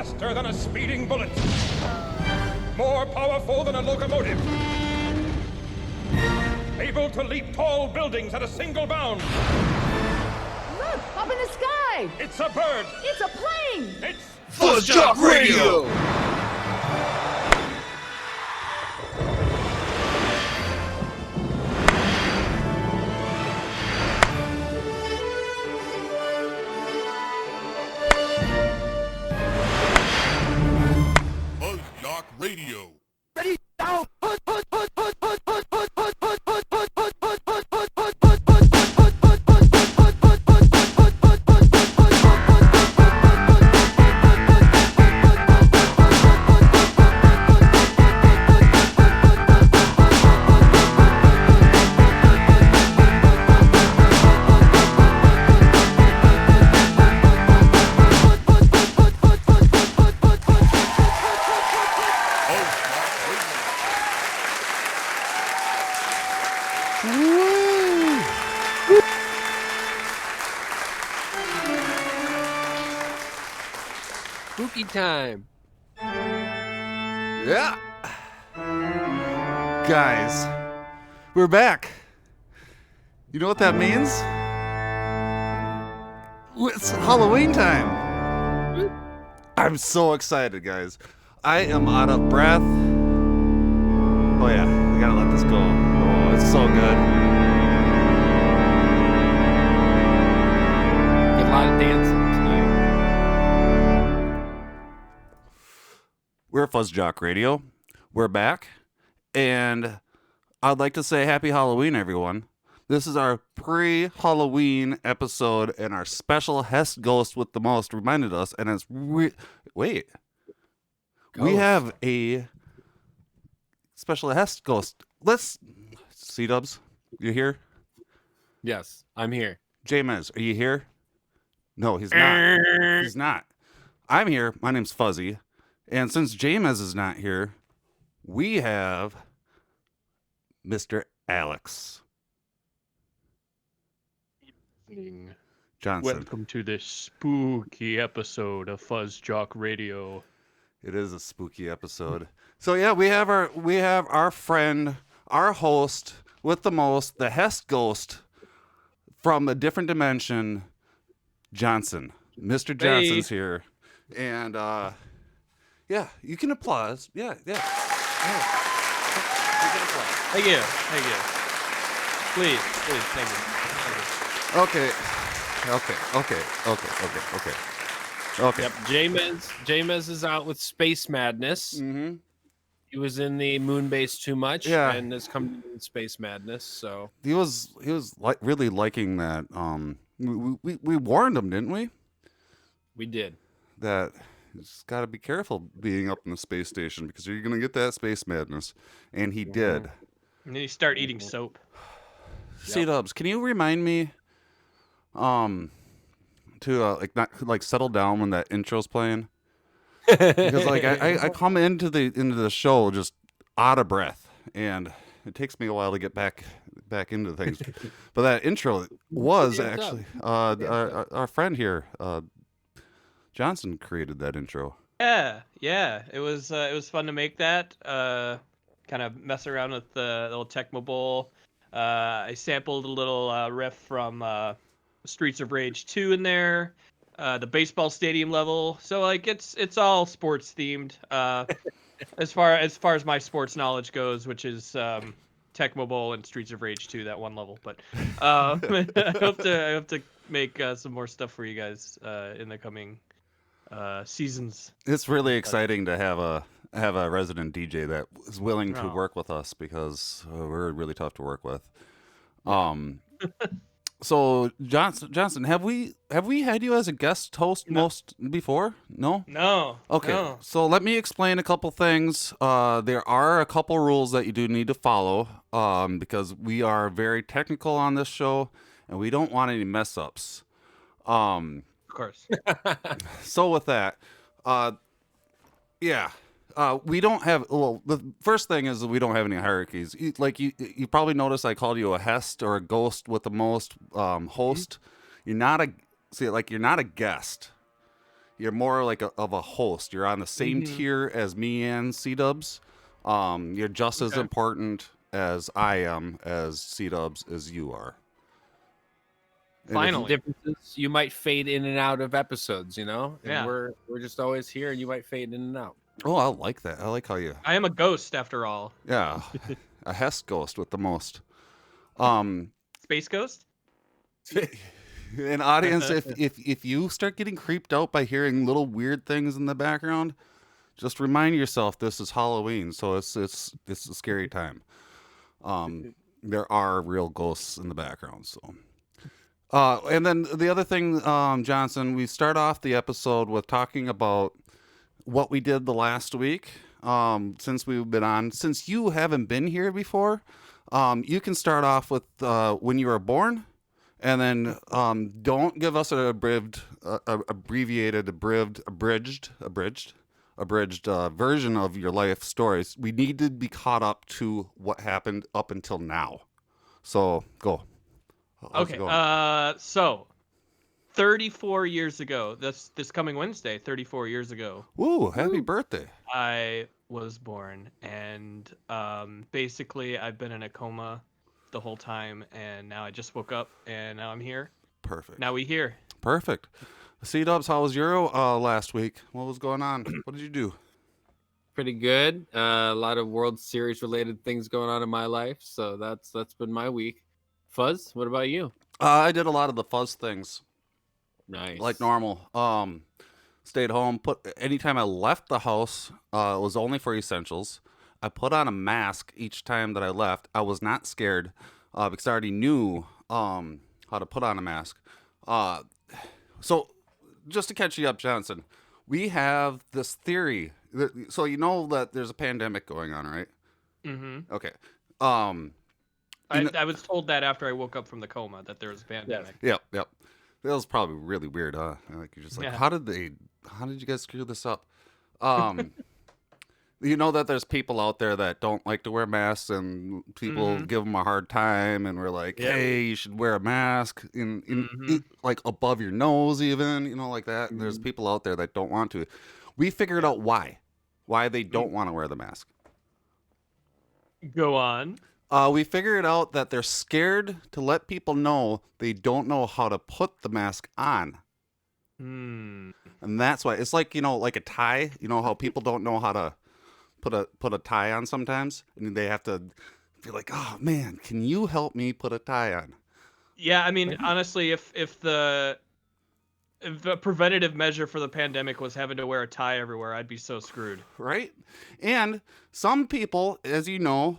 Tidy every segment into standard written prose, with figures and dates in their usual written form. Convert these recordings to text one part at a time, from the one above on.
faster than a speeding bullet, more powerful than a locomotive, able to leap tall buildings at a single bound. Look, up in the sky! It's a bird! It's a plane! It's FuzzJockRadio! FuzzJockRadio. Ready, now, Spooky time. Yeah. Guys, we're back. You know what that means? It's Halloween time. I'm so excited, guys. I am out of breath. Oh yeah, we gotta let this go. Oh, it's so good. Get a lot of dancing tonight. We're FuzzJockRadio. We're back. And I'd like to say happy Halloween, everyone. This is our pre-Halloween episode, and our special Hest Ghost with the Most reminded us, and it's... Wait. We Ghost. have a special Hest Ghost. Let's... C-Dubs, you here? Yes, I'm here. J-Mez, are you here? No, he's not. He's not. I'm here. My name's Fuzzy. And since J-Mez is not here, we have Mr. Alex Johnson. Welcome to this spooky episode of FuzzJockRadio. It is a spooky episode. So yeah, we have our friend, our host with the most, the Hest Ghost from a different dimension, Johnson. Mr. Johnson's here. And yeah, you can applause. Yeah. You can applause. Thank you. Please, thank you. Okay. Yep, J-Mez is out with Space Madness. Mm-hmm. He was in the Moonbase too much, Yeah. and has come to Space Madness. So He was really liking that. We warned him, didn't we? we did. That you just got to be careful being up in the space station because you're gonna get that space madness, and he did. And then you start eating soap. C-Dubs, can you remind me, to not settle down when that intro's playing? Because I come into the show just out of breath, and it takes me a while to get back into things. But that intro was actually our friend here, Johnson, created that intro. Yeah. It was fun to make that. Kind of mess around with the little Tecmo Bowl. I sampled a little riff from Streets of Rage 2 in there. The baseball stadium level. So like it's all sports themed. As far as my sports knowledge goes, which is Tecmo Bowl and Streets of Rage 2, that one level. But I hope to make some more stuff for you guys in the coming seasons. It's really exciting to have a resident DJ that is willing to work with us because we're really tough to work with. So Johnson, have we had you as a guest host most before? No? No. Okay. No. So let me explain a couple things. There are a couple rules that you do need to follow because we are very technical on this show and we don't want any mess ups. Of course. So with that, we don't have. Well, the first thing is that we don't have any hierarchies. You probably noticed I called you a hest or a ghost with the most host. You're not a guest. You're more like of a host. You're on the same tier as me and C-Dubs. You're just as important as I am, as C-Dubs, as you are. Finally. Differences, you might fade in and out of episodes, you know? And Yeah. we're just always here, and you might fade in and out. Oh, I like that. I like how you... I am a ghost after all. Yeah. A hest ghost with the most. Space ghost? An audience, if you start getting creeped out by hearing little weird things in the background, just remind yourself this is Halloween, so it's a scary time. There are real ghosts in the background, so. And then the other thing, Johnson, we start off the episode with talking about what we did the last week. Since we've been on, since you haven't been here before, you can start off with when you were born. And then don't give us an abridged version of your life stories. We need to be caught up to what happened up until now. So go. How's it Okay. going? So 34 years ago, this coming Wednesday, 34 years ago, Woo! Happy birthday. I was born, and basically I've been in a coma the whole time, and now I just woke up, and now I'm here. Perfect. Now we here. Perfect. C-Dubs, how was your last week? What was going on? What did you do? Pretty good. A lot of World Series related things going on in my life, so that's been my week. Fuzz, what about you? I did a lot of the fuzz things. Nice. Like normal. Stayed home. Anytime I left the house, it was only for essentials. I put on a mask each time that I left. I was not scared because I already knew how to put on a mask. So just to catch you up, Johnson, we have this theory. So you know that there's a pandemic going on, right? Mm-hmm. Okay. I was told that after I woke up from the coma that there was a pandemic. Yep. That was probably really weird, huh? Like you're just like, Yeah. how did you guys screw this up? You know that there's people out there that don't like to wear masks, and people give them a hard time, and we're like, hey, you should wear a mask like above your nose, even, you know, like that. And there's people out there that don't want to. We figured out why they don't want to wear the mask. Go on. We figured out that they're scared to let people know they don't know how to put the mask on. And that's why it's like, you know, like a tie. You know how people don't know how to put a tie on sometimes, and they have to be like, oh man, can you help me put a tie on? Yeah, I mean, honestly, if the preventative measure for the pandemic was having to wear a tie everywhere, I'd be so screwed. Right? And some people, as you know,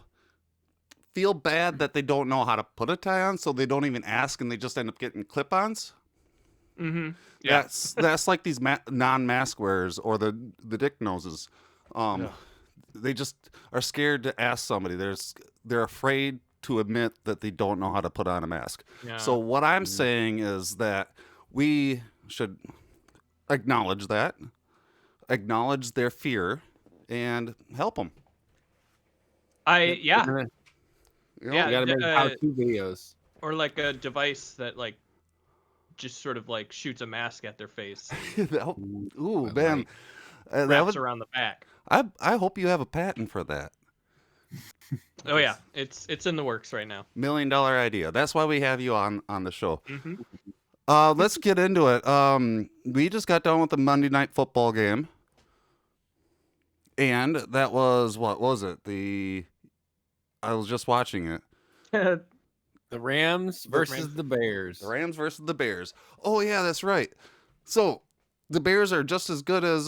feel bad that they don't know how to put a tie on, so they don't even ask, and they just end up getting clip-ons. Yeah. That's like these non-mask wearers or the dick noses. They just are scared to ask somebody. They're afraid to admit that they don't know how to put on a mask. Yeah. So what I'm saying is that we should acknowledge their fear, and help them. Yeah. You know? Yeah. You gotta make how-to videos. Or like a device that like just sort of like shoots a mask at their face, Ooh, man. wraps around the back. I hope you have a patent for that. Oh yeah, it's in the works right now. $1 million idea. That's why we have you on the show. Let's get into it. We just got done with the Monday Night Football game, and that was, what was it? I was just watching it. The Rams versus the Bears. The Rams versus the Bears. Oh yeah, that's right. So the Bears are just as good as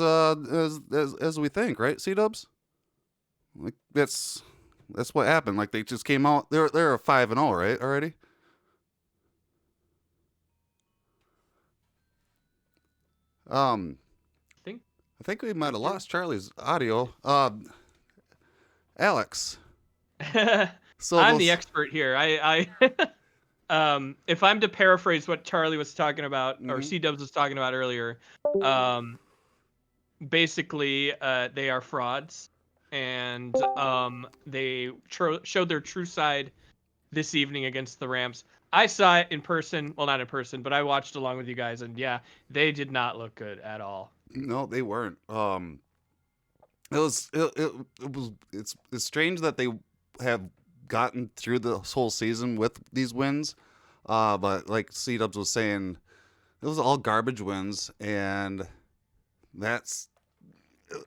we think, right? C-Dubs? Like that's what happened. Like they just came out. They're 5-0, right? Already. I think we might have lost Charlie's audio. Alex. So I'm the expert here. I if I'm to paraphrase what Charlie was talking about, or C-Dubs was talking about earlier, basically they are frauds, and they showed their true side this evening against the Rams. I saw it in person. Well, not in person, but I watched along with you guys, and yeah, they did not look good at all. No, they weren't. It's strange that they have gotten through the whole season with these wins. But like C-Dubs was saying, it was all garbage wins, and that's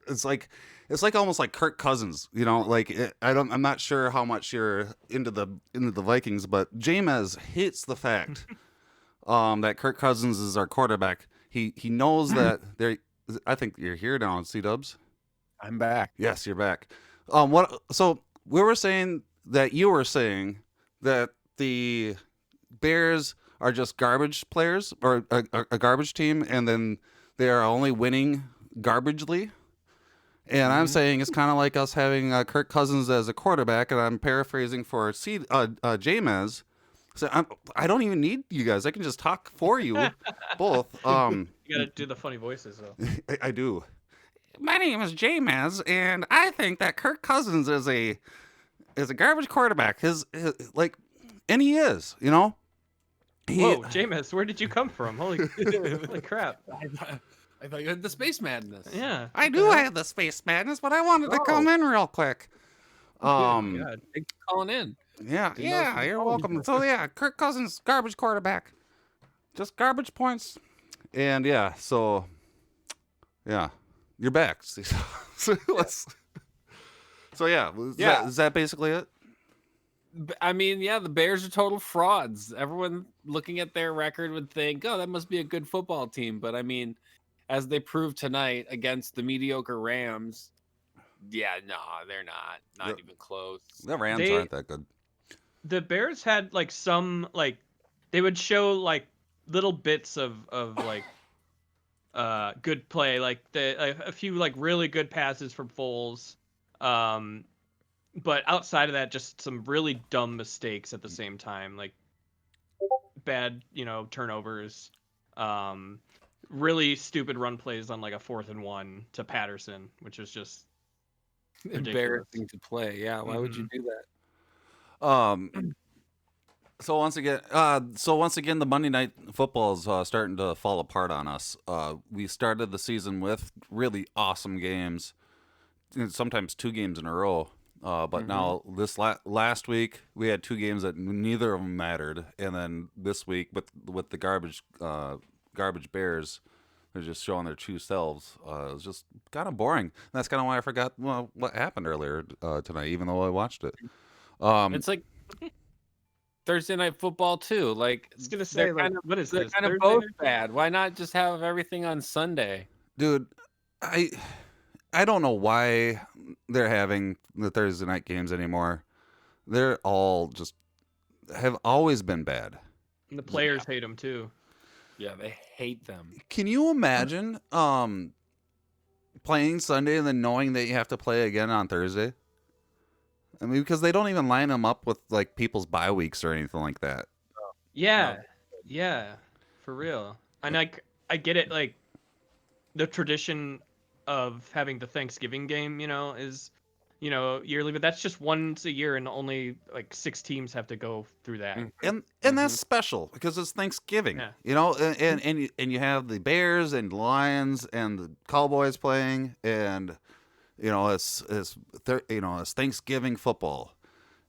it's like almost like Kirk Cousins, you know. Like I'm not sure how much you're into the Vikings, but Jameis hates the fact that Kirk Cousins is our quarterback. He knows that they're. I think you're here now, C-Dubs. I'm back. Yes, you're back. What? So we were saying that you were saying that the Bears are just garbage players or a garbage team, and then they are only winning garbagely. And I'm saying it's kind of like us having Kirk Cousins as a quarterback, and I'm paraphrasing for Jameis. So I don't even need you guys. I can just talk for you both. You gotta do the funny voices though. I do. My name is Jameis, and I think that Kirk Cousins is a garbage quarterback. His like, and he is. You know. Whoa, Jameis, where did you come from? Holy crap! I thought you had the space madness. Yeah, I do have the space madness, but I wanted to come in real quick. God. Thanks for calling in. Yeah, you're welcome. So yeah, Kirk Cousins, garbage quarterback, just garbage points, and yeah, so you're back. So yeah, is that basically it? I mean, yeah, the Bears are total frauds. Everyone looking at their record would think, oh, that must be a good football team. But I mean, as they proved tonight against the mediocre Rams, yeah, no, they're not even close. The Rams aren't that good. The Bears had like some like they would show like little bits of like good play, like a few like really good passes from Foles. But outside of that, just some really dumb mistakes at the same time, like bad, turnovers, really stupid run plays on like a 4th and 1 to Patterson, which is just ridiculous. Embarrassing to play. Yeah, why would you do that? So once again, the Monday Night Football is starting to fall apart on us. We started the season with really awesome games, sometimes 2 games in a row. But now this last week we had 2 games that neither of them mattered, and then this week with the garbage Bears, they're just showing their true selves. It was just kind of boring. And that's kind of why I forgot what happened earlier tonight, even though I watched it. It's like Thursday Night Football too. Like, I was gonna say, like, what is they're this? kind of both bad. Why not just have everything on Sunday? Dude, I don't know why they're having the Thursday night games anymore. They're all just have always been bad. And the players hate them too. Yeah, they hate them. Can you imagine playing Sunday and then knowing that you have to play again on Thursday? I mean, because they don't even line them up with like people's bye weeks or anything like that. Yeah, yeah, for real. And I get it. Like the tradition of having the Thanksgiving game, is, yearly, but that's just once a year, and only like 6 teams have to go through that. And that's special because it's Thanksgiving, Yeah. and you have the Bears and Lions and the Cowboys playing, and it's Thanksgiving football.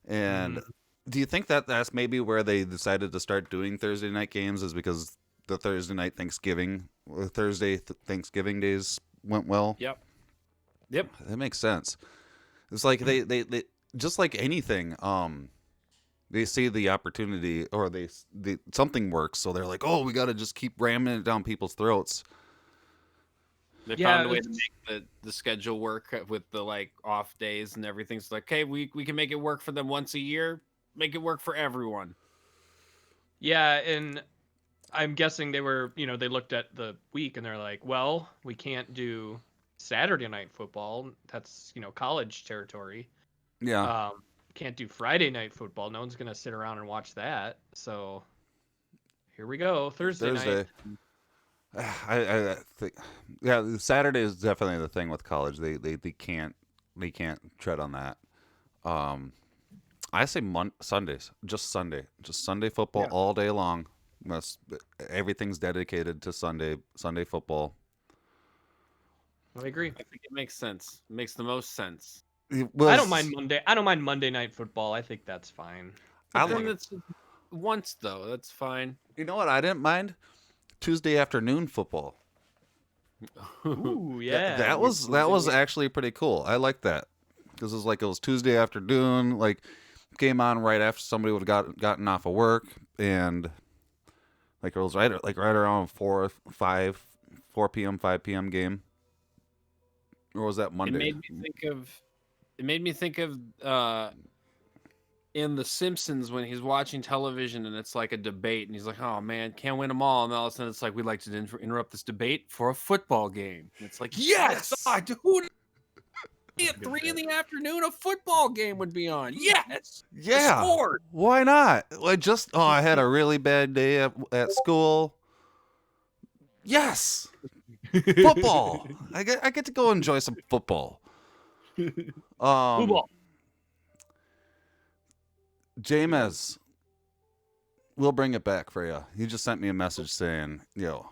And do you think that that's maybe where they decided to start doing Thursday night games, is because the Thursday night Thanksgiving or Thanksgiving days went well? Yep. That makes sense. It's like they just like anything, they see the opportunity, or they something works, so they're like, oh, we got to just keep ramming it down people's throats. They found a way to make the schedule work with the like off days and everything. So like, hey, we can make it work for them once a year. Make it work for everyone. Yeah, and I'm guessing they were, they looked at the week and they're like, well, we can't do Saturday night football. That's, college territory. Yeah. Can't do Friday night football. No one's going to sit around and watch that. So here we go. Thursday night. I think, Saturday is definitely the thing with college. They can't tread on that. I say Sundays, just Sunday football all day long. Everything's dedicated to Sunday football. I agree. I think it makes sense. It makes the most sense. I don't mind Monday. I don't mind Monday Night Football. I think that's fine. But I then like- it's once though. That's fine. You know what I didn't mind? Tuesday afternoon football. Ooh, Th- yeah. that was actually pretty cool. I like that because it was Tuesday afternoon. Like came on right after somebody would have gotten off of work, and like it was right around 4 p.m. 5 p.m. game. Or was that Monday? It made me think of in The Simpsons when he's watching television and it's like a debate and he's like, "Oh man, can't win them all," and all of a sudden it's like, "We'd like to interrupt this debate for a football game." And it's like, yes, dude. At 3 in the afternoon, a football game would be on. Yes, Yeah. sport. Why not? I had a really bad day at school. Yes. Football. I get to go enjoy some football. Football. James, we'll bring it back for you. He just sent me a message saying, "Yo,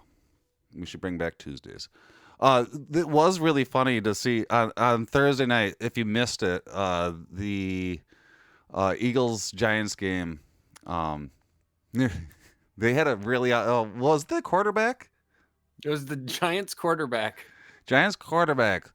we should bring back Tuesdays." It was really funny to see on Thursday night. If you missed it, the Eagles Giants game. They had a really was the quarterback. It was the Giants quarterback. Giants quarterback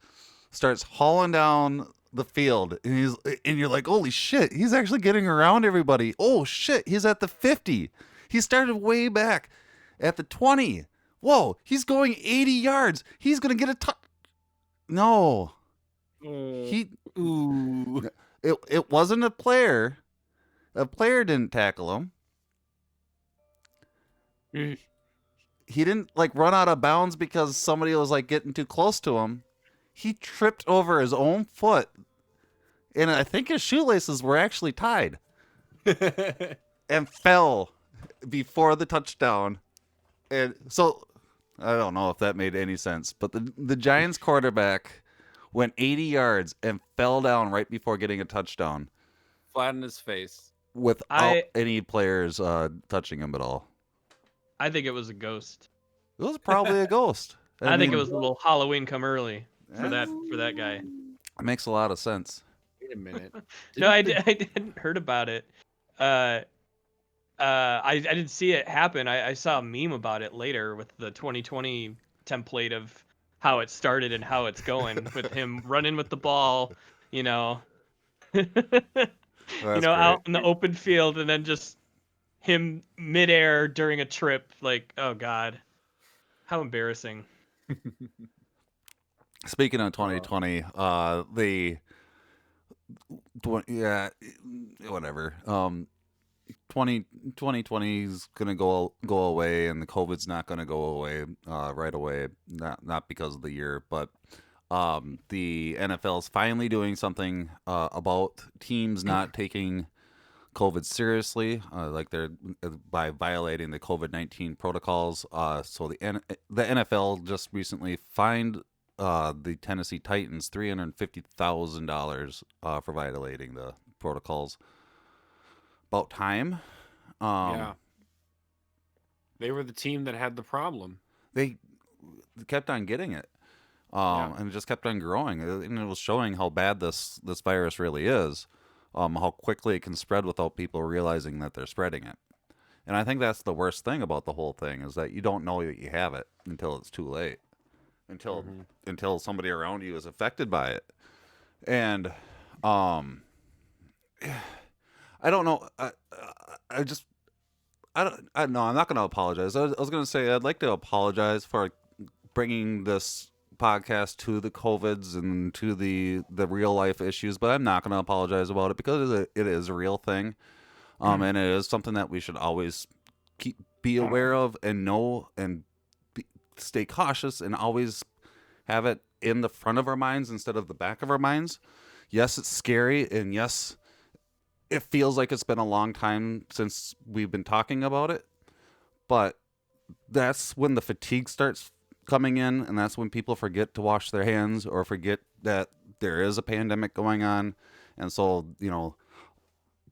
starts hauling down the field, and you're like, holy shit, he's actually getting around everybody. Oh shit, he's at the 50. He started way back at the 20. Whoa, he's going 80 yards. He's gonna get a touch. No, Ooh. it wasn't a player. A player didn't tackle him. He didn't run out of bounds because somebody was getting too close to him. He tripped over his own foot, and I think his shoelaces were actually tied, and fell before the touchdown. And so I don't know if that made any sense, but the Giants quarterback went 80 yards and fell down right before getting a touchdown, Flat in his face. without any players touching him at all. I think it was a ghost. It was probably a ghost. I think it mean, was a little Halloween come early for that guy. It makes a lot of sense. Wait a minute. No, I didn't heard about it. I didn't see it happen. I saw a meme about it later with the 2020 template of how it started and how it's going with him running with the ball, out in the open field, and then just him midair during a trip. Like, oh god, how embarrassing. Speaking of 2020, whatever. 2020 is gonna go away, and the COVID's not gonna go away right away. Not because of the year, but the NFL's finally doing something about teams not taking COVID seriously, they're by violating the COVID-19 protocols. So the NFL just recently fined the Tennessee Titans $350,000 for violating the protocols. About time. Yeah. They were the team that had the problem. They kept on getting it, and it just kept on growing, and it was showing how bad this virus really is. How quickly it can spread without people realizing that they're spreading it. And I think that's the worst thing about the whole thing, is that you don't know that you have it until it's too late. Until somebody around you is affected by it. And I don't know. I'm not going to apologize. I was going to say I'd like to apologize for bringing this podcast to the COVIDs and to the real life issues, but I'm not going to apologize about it because it is a real thing, and it is something that we should always be aware of and know, and stay cautious, and always have it in the front of our minds instead of the back of our minds. Yes, it's scary, and yes, it feels like it's been a long time since we've been talking about it, but that's when the fatigue starts coming in, and that's when people forget to wash their hands or forget that there is a pandemic going on. And so,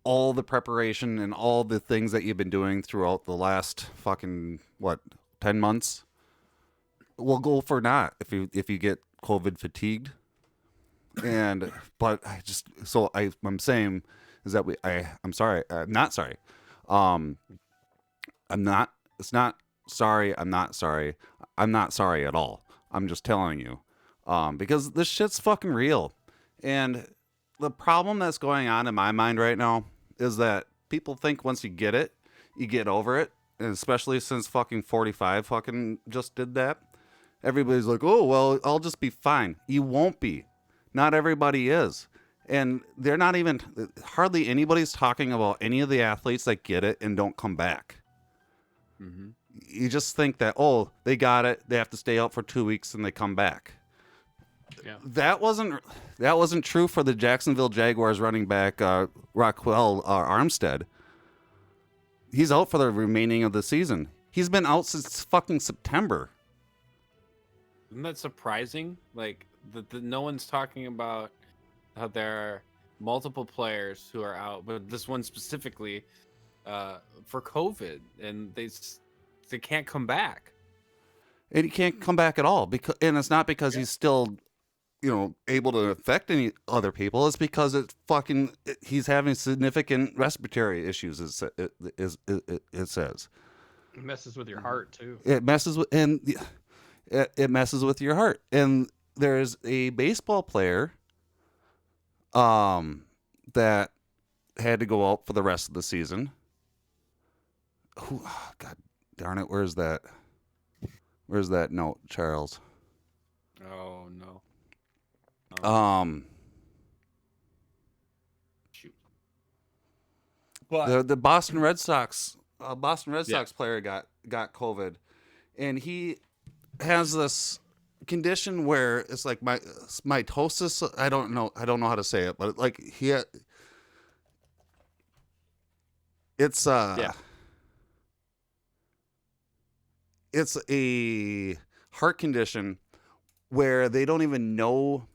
all the preparation and all the things that you've been doing throughout the last 10 months will go for naught if you get COVID fatigued, but I'm saying is that I'm sorry. I'm not sorry. I'm not. It's not sorry. I'm not sorry. I'm not sorry at all. I'm just telling you, because this shit's fucking real, and the problem that's going on in my mind right now is that people think once you get it, you get over it, and especially since fucking 45 fucking just did that. Everybody's like, oh, well, I'll just be fine. You won't be. Not everybody is. And they're not even, hardly anybody's talking about any of the athletes that get it and don't come back. Mm-hmm. You just think that, oh, they got it, they have to stay out for 2 weeks and they come back. Yeah. That wasn't true for the Jacksonville Jaguars running back, Raquel Armstead. He's out for the remaining of the season. He's been out since fucking September. Isn't that surprising? Like, no one's talking about how there are multiple players who are out, but this one specifically for COVID, and they can't come back. And he can't come back at all, and it's not because he's still, able to affect any other people. It's because he's having significant respiratory issues. It says It messes with your heart too. it messes with it messes with your heart. And there's a baseball player that had to go out for the rest of the season. God darn it, where's that note, Charles? Oh no. Shoot. But The Boston Red Sox player got COVID, and he has this condition where it's like mitosis. I don't know how to say it, but like it's it's a heart condition where they don't even know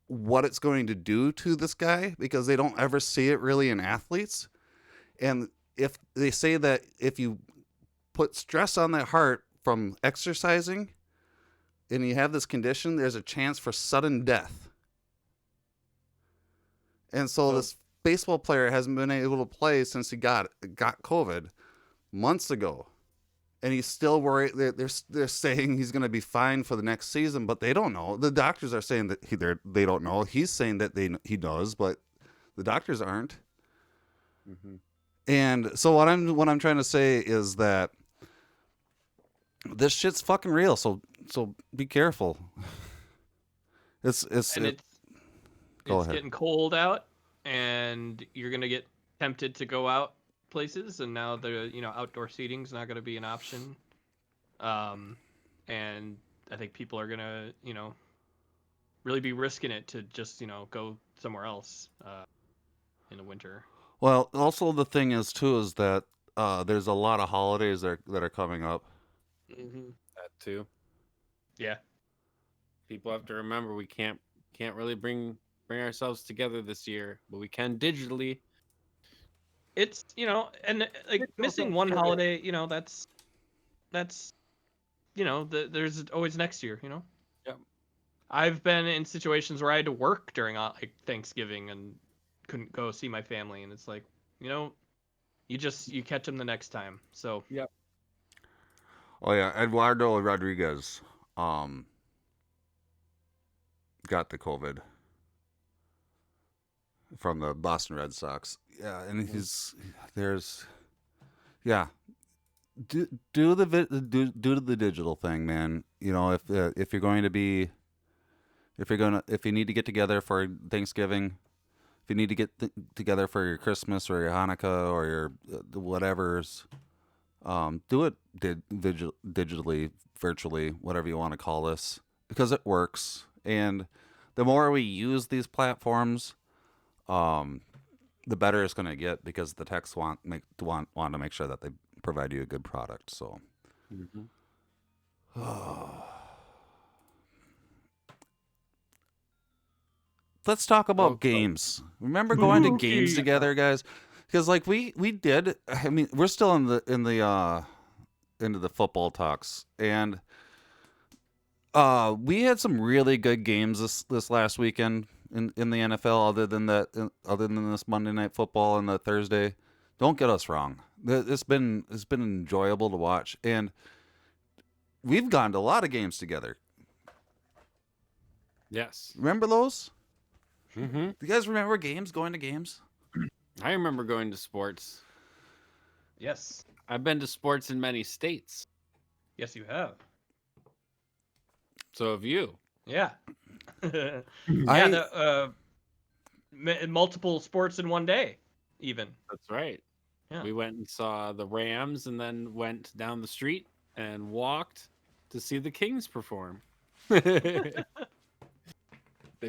what it's going to do to this guy because they don't ever see it really in athletes. And if they say that if you put stress on that heart from exercising and you have this condition, there's a chance for sudden death. And so this baseball player hasn't been able to play since he got COVID months ago. And he's still worried. They're saying he's going to be fine for the next season, but they don't know. The doctors are saying that they don't know. He's saying that he does, but the doctors aren't. Mm-hmm. And so what I'm trying to say is that this shit's fucking real. So be careful. It's go ahead. Getting cold out, and you're gonna get tempted to go out places, and now the outdoor seating's not going to be an option, and I think people are gonna really be risking it to just go somewhere else in the winter. Well, also the thing is that there's a lot of holidays that are coming up. Mm-hmm. That too. Yeah, people have to remember we can't really bring ourselves together this year, but we can digitally. It's and like missing one holiday, that's there's always next year. Yep. I've been in situations where I had to work during like Thanksgiving and couldn't go see my family, and it's like you catch them the next time. So yep. Oh yeah, Eduardo Rodriguez got the COVID from the Boston Red Sox. Yeah, and do the digital thing, man. If you're going to be, if you need to get together for Thanksgiving, if you need to get together for your Christmas or your Hanukkah or your whatever's, do it digitally, virtually, whatever you want to call this, because it works. And the more we use these platforms, the better it's going to get, because the techs want to make sure that they provide you a good product. So, let's talk about games. Remember going to games together, guys? Because like we did. I mean, we're still into the football talks, and We had some really good games this last weekend in the NFL. Other than this Monday Night Football and the Thursday. Don't get us wrong. It's been enjoyable to watch, and we've gone to a lot of games together. Yes. Remember those? Mm-hmm. Do you guys remember going to games? I remember going to sports. Yes. I've been to sports in many states. Yes, you have. So have you. Yeah. Yeah. Multiple sports in one day, even. That's right. Yeah. We went and saw the Rams and then went down the street and walked to see the Kings perform. They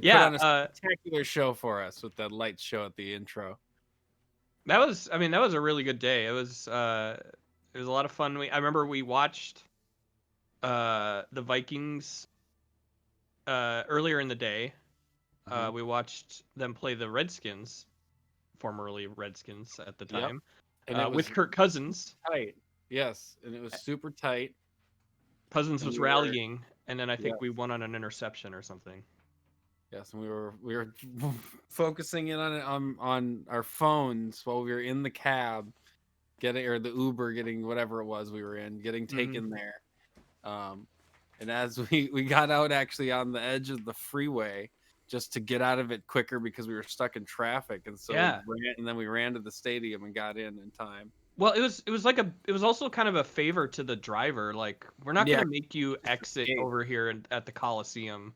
put on a spectacular show for us with that light show at the intro. That was a really good day. It was a lot of fun. I remember we watched the Vikings earlier in the day. We watched them play the Redskins, formerly Redskins at the time, and with Kirk Cousins. Tight. Yes, and it was super tight. Cousins was rallying, and then I think Yes. we won on an interception or something. Yes, and we were focusing in on our phones while we were in the cab, the Uber, getting whatever it was we were in, getting taken there. And as we got out actually on the edge of the freeway just to get out of it quicker because we were stuck in traffic, and so we ran to the stadium and got in time. Well, it was also kind of a favor to the driver. Like, we're not going to make you exit over here at the Coliseum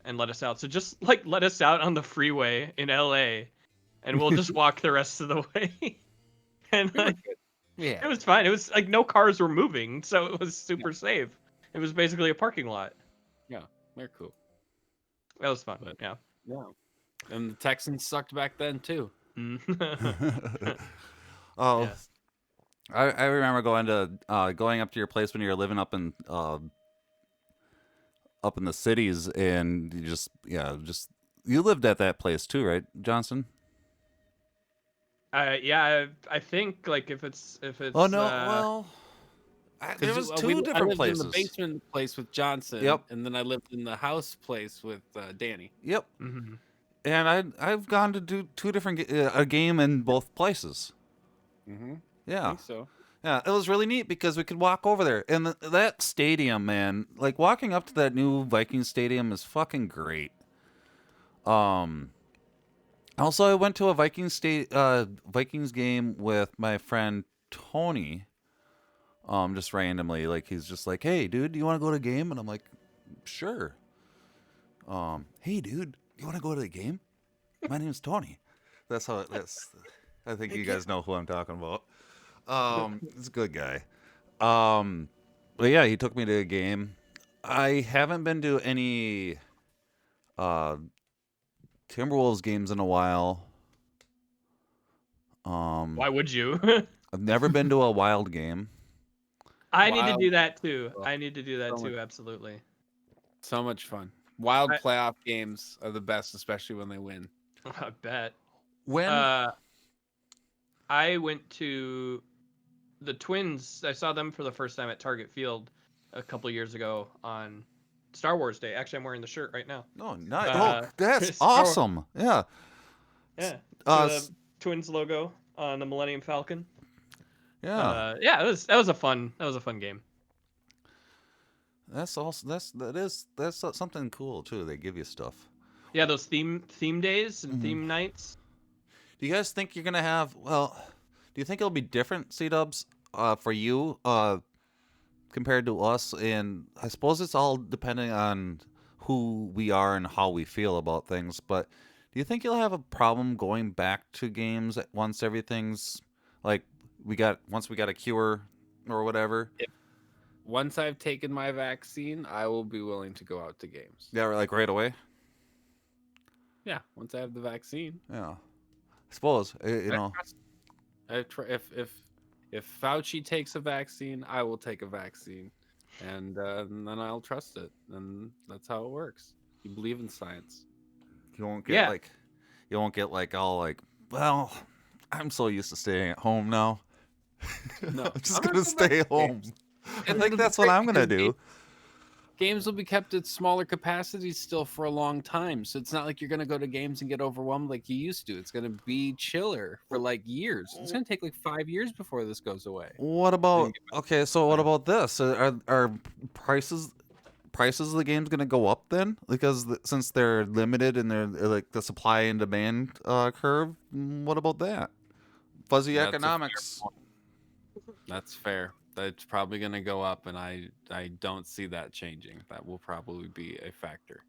and let us out. So just let us out on the freeway in LA, and we'll just walk the rest of the way. And it was fine. It was like no cars were moving, so it was super safe. It was basically a parking lot. Yeah, they're cool. That was fun. Yeah. And the Texans sucked back then too. Oh, Yeah. I remember going up to your place when you were living up in the cities, and you lived at that place too, right, Johnson? I think like if it's. Oh no, there was two different places. I lived in the basement place with Johnson. Yep. And then I lived in the house place with Danny. Yep. Mm-hmm. And I've gone to do two different a game in both places. Mm-hmm. Yeah. I think so. Yeah, it was really neat because we could walk over there, and that stadium, man, like walking up to that new Vikings stadium is fucking great. Also, I went to a Vikings game with my friend Tony. Just randomly, like he's just like, "Hey, dude, do you want to go to a game?" And I'm like, "Sure." Hey, dude, you want to go to the game? My name's Tony. That's. I think you guys know who I'm talking about. He's a good guy. But yeah, he took me to a game. I haven't been to any Timberwolves games in a while. Why would you? I've never been to a Wild game. I need to do that too. Absolutely. So much fun. Wild playoff games are the best, especially when they win. I bet. When I went to the Twins. I saw them for the first time at Target Field a couple years ago on Star Wars Day. Actually, I'm wearing the shirt right now. Oh, nice. That's Star awesome. Yeah. Yeah. The Twins logo on the Millennium Falcon. Yeah. That was a fun game. That's something cool too. They give you stuff. Yeah, those theme days and theme nights. Do you guys think you're gonna have? Well, do you think it'll be different, C-Dubs, for you, compared to us? And I suppose it's all depending on who we are and how we feel about things. But do you think you'll have a problem going back to games once everything's like once we got a cure or whatever? Once I've taken my vaccine, I will be willing to go out to games. Yeah, like right away. Yeah, once I have the vaccine. Yeah, I suppose If Fauci takes a vaccine, I will take a vaccine, and then I'll trust it, and that's how it works. You believe in science. You won't get like all like, well, I'm so used to staying at home now. No, I'm just gonna stay home. I think that's what I'm gonna do. games will be kept at smaller capacities still for a long time. So it's not like you're going to go to games and get overwhelmed like you used to. It's going to be chiller for like years. It's going to take like 5 years before this goes away. What about okay? So what about this? Are prices of the games going to go up then? Because since they're limited and they're like the supply and demand curve. What about that? Fuzzy economics. That's fair. That's probably going to go up, and I don't see that changing. That will probably be a factor.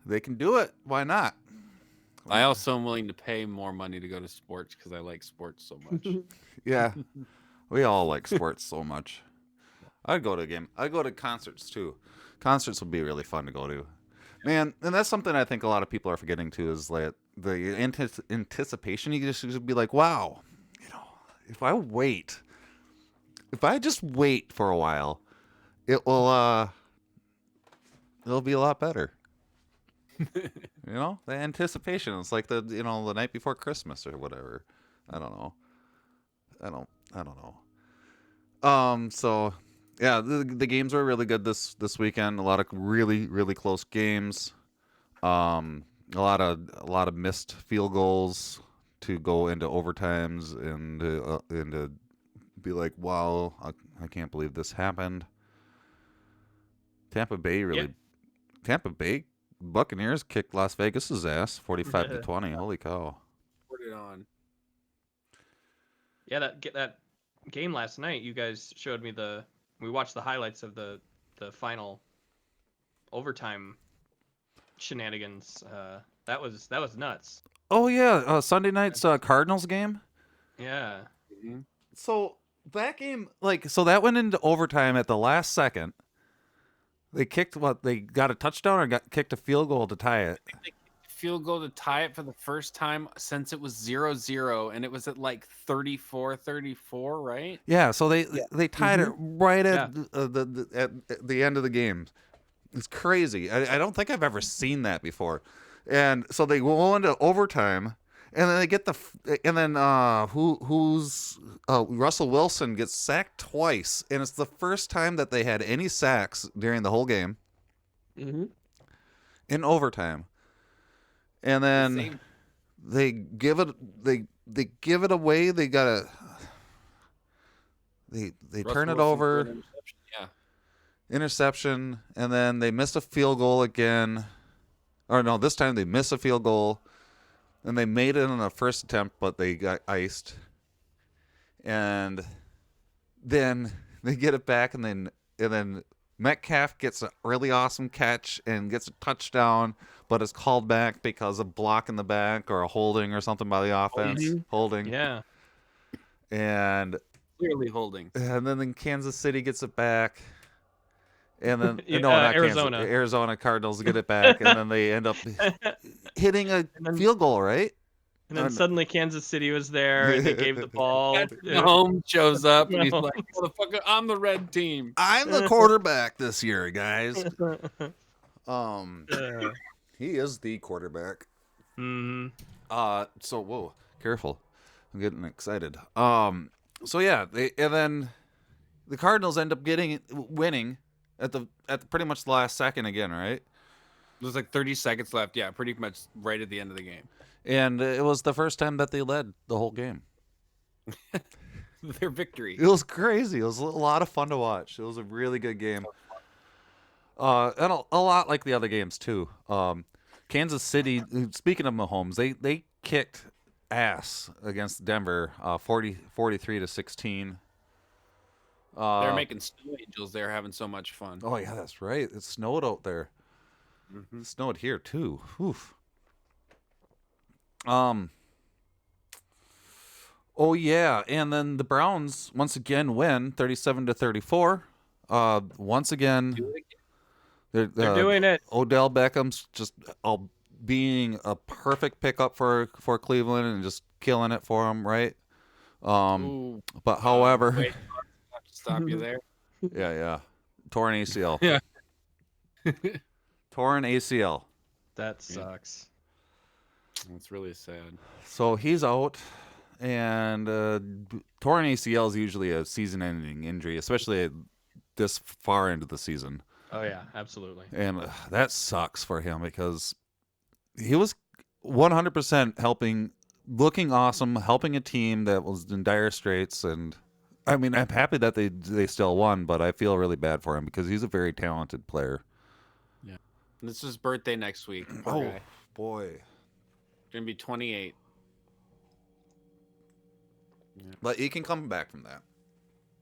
They can do it. Why not? I also am willing to pay more money to go to sports because I like sports so much. Yeah, we all like sports so much. I'd go to a game. I'd go to concerts too. Concerts would be really fun to go to. Man, and that's something I think a lot of people are forgetting too, is like the anticipation. You just be like, wow, if I just wait for a while, it'll be a lot better. The anticipation. It's like the night before Christmas or whatever. I don't know. So yeah, the games were really good this weekend. A lot of really, really close games. A lot of missed field goals to go into overtimes and to be like, wow, I can't believe this happened. Tampa Bay Buccaneers kicked Las Vegas's ass 45-20. Holy cow. Put it on. Yeah, that game last night, you guys showed me we watched the highlights of the final overtime shenanigans. That was nuts. Oh yeah, Sunday night's Cardinals game. Yeah. Mm-hmm. So that game, that went into overtime at the last second. They kicked they got a touchdown or kicked a field goal to tie it. I think they kicked a field goal to tie it for the first time since it was 0-0, and it was at like 34-34, right? Yeah, so they tied it right at the end of the game. It's crazy. I don't think I've ever seen that before. And so they go into overtime, and then they get Russell Wilson gets sacked twice, and it's the first time that they had any sacks during the whole game. Mm-hmm. In overtime. And then they give it away. They turn it over. Interception, and then they missed a field goal again. Or no, this time they missed a field goal, and they made it on the first attempt, but they got iced. And then they get it back, and then Metcalf gets a really awesome catch and gets a touchdown, but it's called back because of block in the back or a holding or something by the offense. Holding. Yeah. And Clearly holding. And then Kansas City gets it back. And then not Arizona. Arizona Cardinals get it back, and then they end up hitting a field goal, right? And then suddenly Kansas City was there, and they gave the ball. Mahomes shows up, and he's like, "Motherfucker, I'm the red team. I'm the quarterback this year, guys." He is the quarterback. Mm-hmm. So whoa, careful, I'm getting excited. So yeah, then the Cardinals end up winning. At the pretty much the last second again, right? There's like 30 seconds left. Yeah, pretty much right at the end of the game. And it was the first time that they led the whole game. Their victory. It was crazy. It was a lot of fun to watch. It was a really good game. And a lot like the other games too. Kansas City, speaking of Mahomes, they kicked ass against Denver, 43-16. They're making snow angels. They're having so much fun. Oh yeah, that's right. It snowed out there. Mm-hmm. It snowed here too. Oof. Oh yeah, and then the Browns once again win 37-34. Once again, they're doing it. Odell Beckham's just being a perfect pickup for Cleveland and just killing it for them, right? But however. Wait. Stop you there. Yeah. Torn ACL. Yeah. Torn ACL. That sucks. That's really sad. So he's out, and torn ACL is usually a season-ending injury, especially this far into the season. Oh yeah, absolutely. And that sucks for him because he was 100% helping, looking awesome, helping a team that was in dire straits. And I mean, I'm happy that they still won, but I feel really bad for him because he's a very talented player. Yeah. And it's his birthday next week. Poor Oh, guy. boy. Going to be 28. But he can come back from that.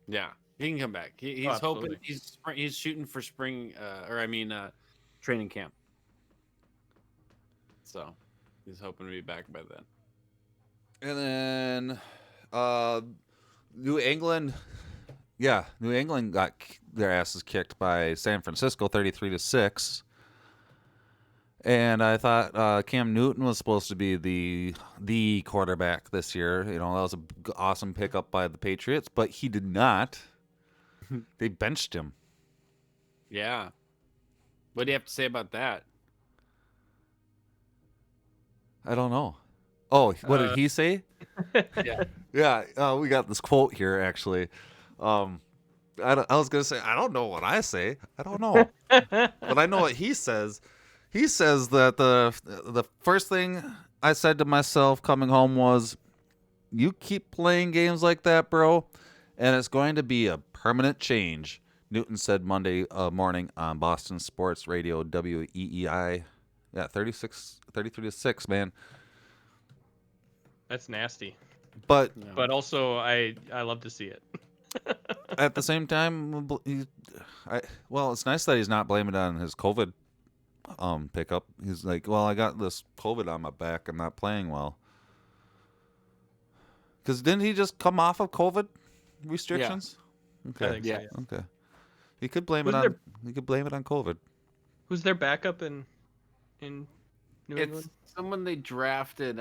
Yeah. He can come back. He's hoping he's shooting for spring training camp. So he's hoping to be back by then. And then New England got their asses kicked by San Francisco 33-6. And I thought Cam Newton was supposed to be the quarterback this year. You know, that was an awesome pickup by the Patriots, but he did not. They benched him. Yeah. What do you have to say about that? I don't know. Oh, what did he say? Yeah. Yeah, we got this quote here, actually. I was going to say, I don't know what I say. I don't know. But I know what he says. He says that the first thing I said to myself coming home was, you keep playing games like that, bro, and it's going to be a permanent change, Newton said Monday morning on Boston Sports Radio WEEI. Yeah, 33-6, man. That's nasty. But also, I love to see it. at the same time, it's nice that he's not blaming it on his COVID pickup. He's like, well, I got this COVID on my back. I'm not playing well. Because didn't he just come off of COVID restrictions? I Okay. think so, yeah. Okay. He could blame it on. He could blame it on COVID. Who's their backup in New England? It's someone they drafted.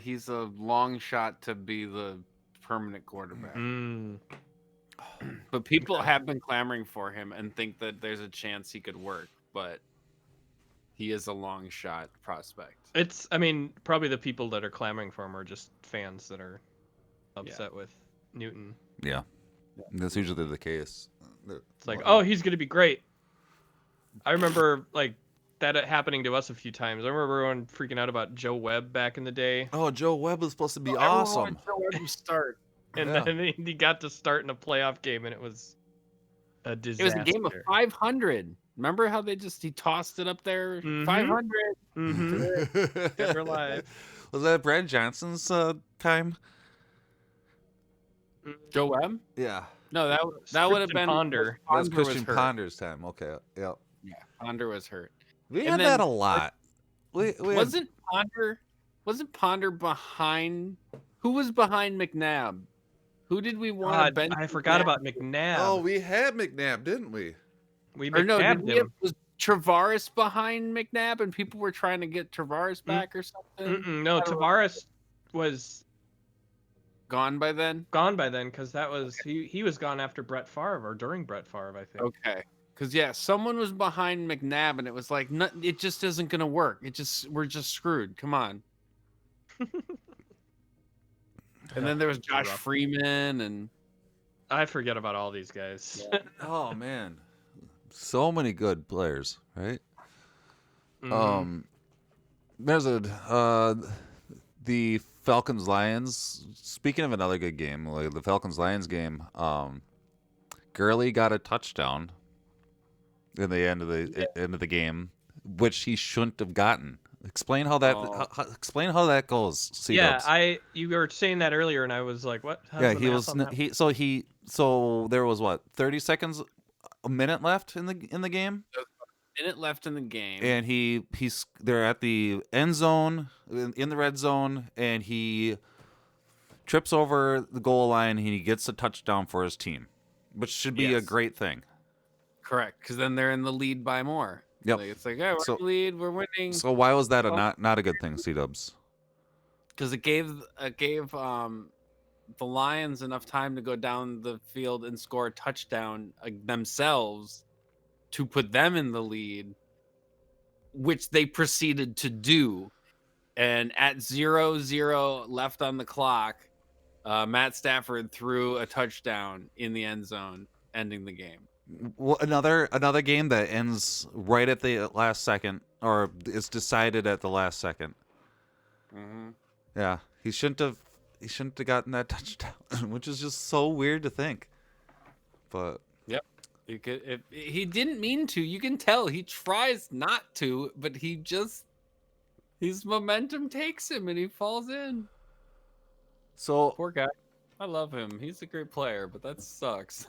He's a long shot to be the permanent quarterback. But people have been clamoring for him and think that there's a chance he could work. But he is a long shot prospect. Probably the people that are clamoring for him are just fans that are upset with Newton. Yeah. That's usually the case. It's like, oh, he's going to be great. I remember that happening to us a few times. I remember everyone freaking out about Joe Webb back in the day. Oh, Joe Webb was supposed to be awesome. Joe Webb start. And then he got to start in a playoff game, and it was a disaster. It was a game of 500. Remember how he tossed it up there? 500. Mm-hmm. Never live. Was that Brad Johnson's time? Joe Webb? Yeah. No, that would have been Ponder. That was Christian Ponder's time. Okay. Yep. Yeah, Ponder was hurt. We had that a lot. Wasn't Ponder behind? Who was behind McNabb? Who did we want to bench? I forgot about McNabb. Oh, we had McNabb, didn't we? We McNabbed him. Was Travaris behind McNabb, and people were trying to get Travaris back or something? No, Tavares was gone by then. Because that was he was gone after Brett Favre or during Brett Favre, I think. Okay. Because someone was behind McNabb, and it was like, it just isn't gonna work. We're just screwed. Come on. And then there was Josh Freeman, and I forget about all these guys. Yeah. Oh man, so many good players, right? Mm-hmm. There's the Falcons Lions. Speaking of another good game, like the Falcons Lions game, Gurley got a touchdown in the end of the game, which he shouldn't have gotten. Explain how that. Explain how that goes. C-dubs. Yeah, you were saying that earlier, and I was like, "What?" So there was 30 seconds, a minute left in the game. A minute left in the game, and they're at the end zone in the red zone, and he trips over the goal line. And he gets a touchdown for his team, which should be a great thing. Correct, because then they're in the lead by more. Yep. It's like, we're in the lead, we're winning. So why was that not a good thing, C-dubs? Because it gave the Lions enough time to go down the field and score a touchdown themselves to put them in the lead, which they proceeded to do. And at 0-0 left on the clock, Matt Stafford threw a touchdown in the end zone, ending the game. Well, another game that ends right at the last second, or is decided at the last second. Mm-hmm. Yeah, he shouldn't have gotten that touchdown, which is just so weird to think. But Yep. He didn't mean to. You can tell he tries not to, but his momentum takes him and he falls in. so Poor guy. I love him. He's a great player, but that sucks.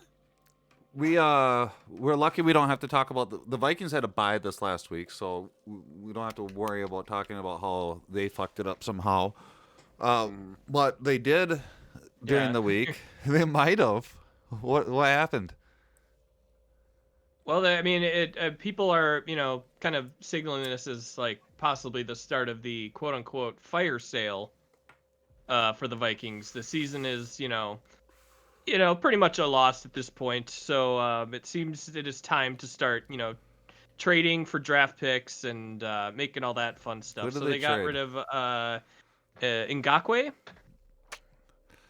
we're lucky we don't have to talk about the Vikings had a bye this last week, so we don't have to worry about talking about how they fucked it up somehow. But they did during Yeah. the week. They might have. What happened? Well, I mean, people are, kind of signaling this as like possibly the start of the quote unquote fire sale for the Vikings. The season is, pretty much a loss at this point. So it seems it is time to start, trading for draft picks and making all that fun stuff. Who did So they they got trade? rid of Ngakwe,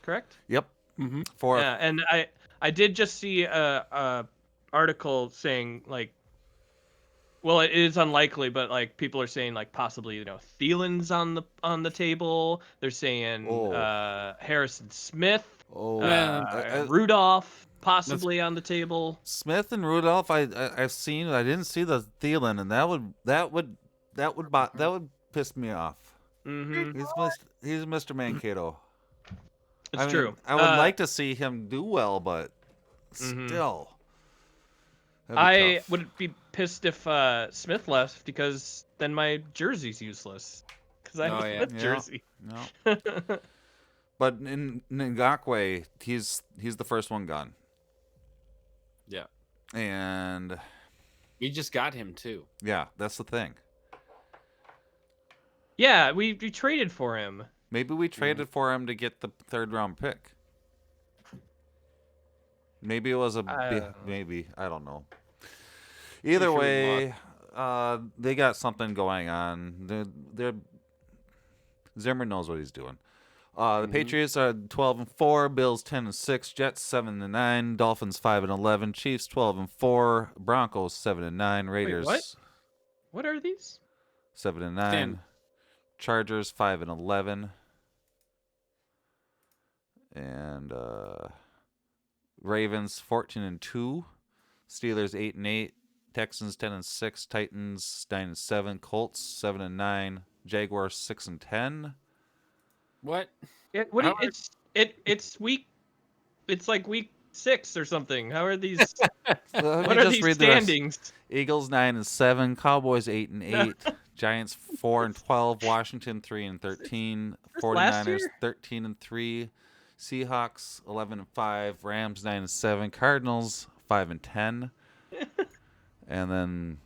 correct? Yep. Mm-hmm. Yeah. And I did just see a article saying like, well, it is unlikely, but like people are saying like possibly Thielen's on the table. They're saying Harrison Smith, Rudolph possibly on the table. Smith and Rudolph, I've seen. I didn't see the Thielen, and that would piss me off. Mm-hmm. He's Mr. Mankato. It's true. I would like to see him do well, but still. That'd be tough. would be pissed if Smith left because then my jersey's useless. Because I have a Smith jersey. No. But in Ngakwe, he's the first one gone. Yeah. And We just got him too. yeah, that's the thing. Yeah, we traded for him. Maybe we traded for him to get the 3rd round pick. Maybe it was maybe, I don't know. Either way, they got something going on. They're Zimmer knows what he's doing. The Patriots are 12-4, Bills 10-6, Jets 7-9, Dolphins 5-11, Chiefs 12-4, Broncos 7-9, Raiders. Wait, what are these? 7-9, Chargers 5-11, and Ravens 14-2, Steelers 8-8, Texans 10-6, Titans 9-7, Colts 7-9, Jaguars 6-10. What? It's week. It's like week 6 or something. How are these? What are these standings? Eagles 9-7, Cowboys 8-8, Giants 4-12, Washington 3-13, 49ers 13-3, Seahawks 11-5, Rams 9-7, Cardinals 5-10, and then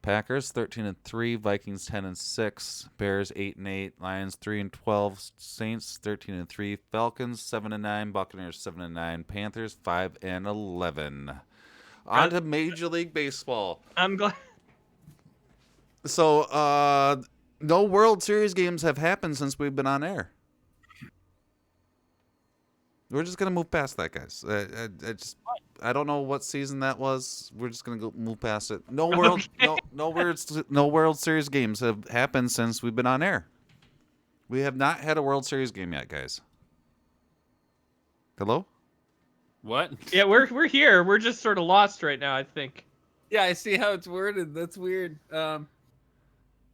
Packers 13-3, Vikings 10-6, Bears 8-8, Lions 3-12, Saints 13-3, Falcons 7-9, Buccaneers 7-9, Panthers 5-11. On to Major League Baseball. I'm glad. So, no World Series games have happened since we've been on air. We're just gonna move past that, guys. I don't know what season that was. We're just gonna move past it. No World Series games have happened since we've been on air. We have not had a World Series game yet, guys. Hello? What? Yeah, we're here. We're just sort of lost right now, I think. Yeah, I see how it's worded. That's weird.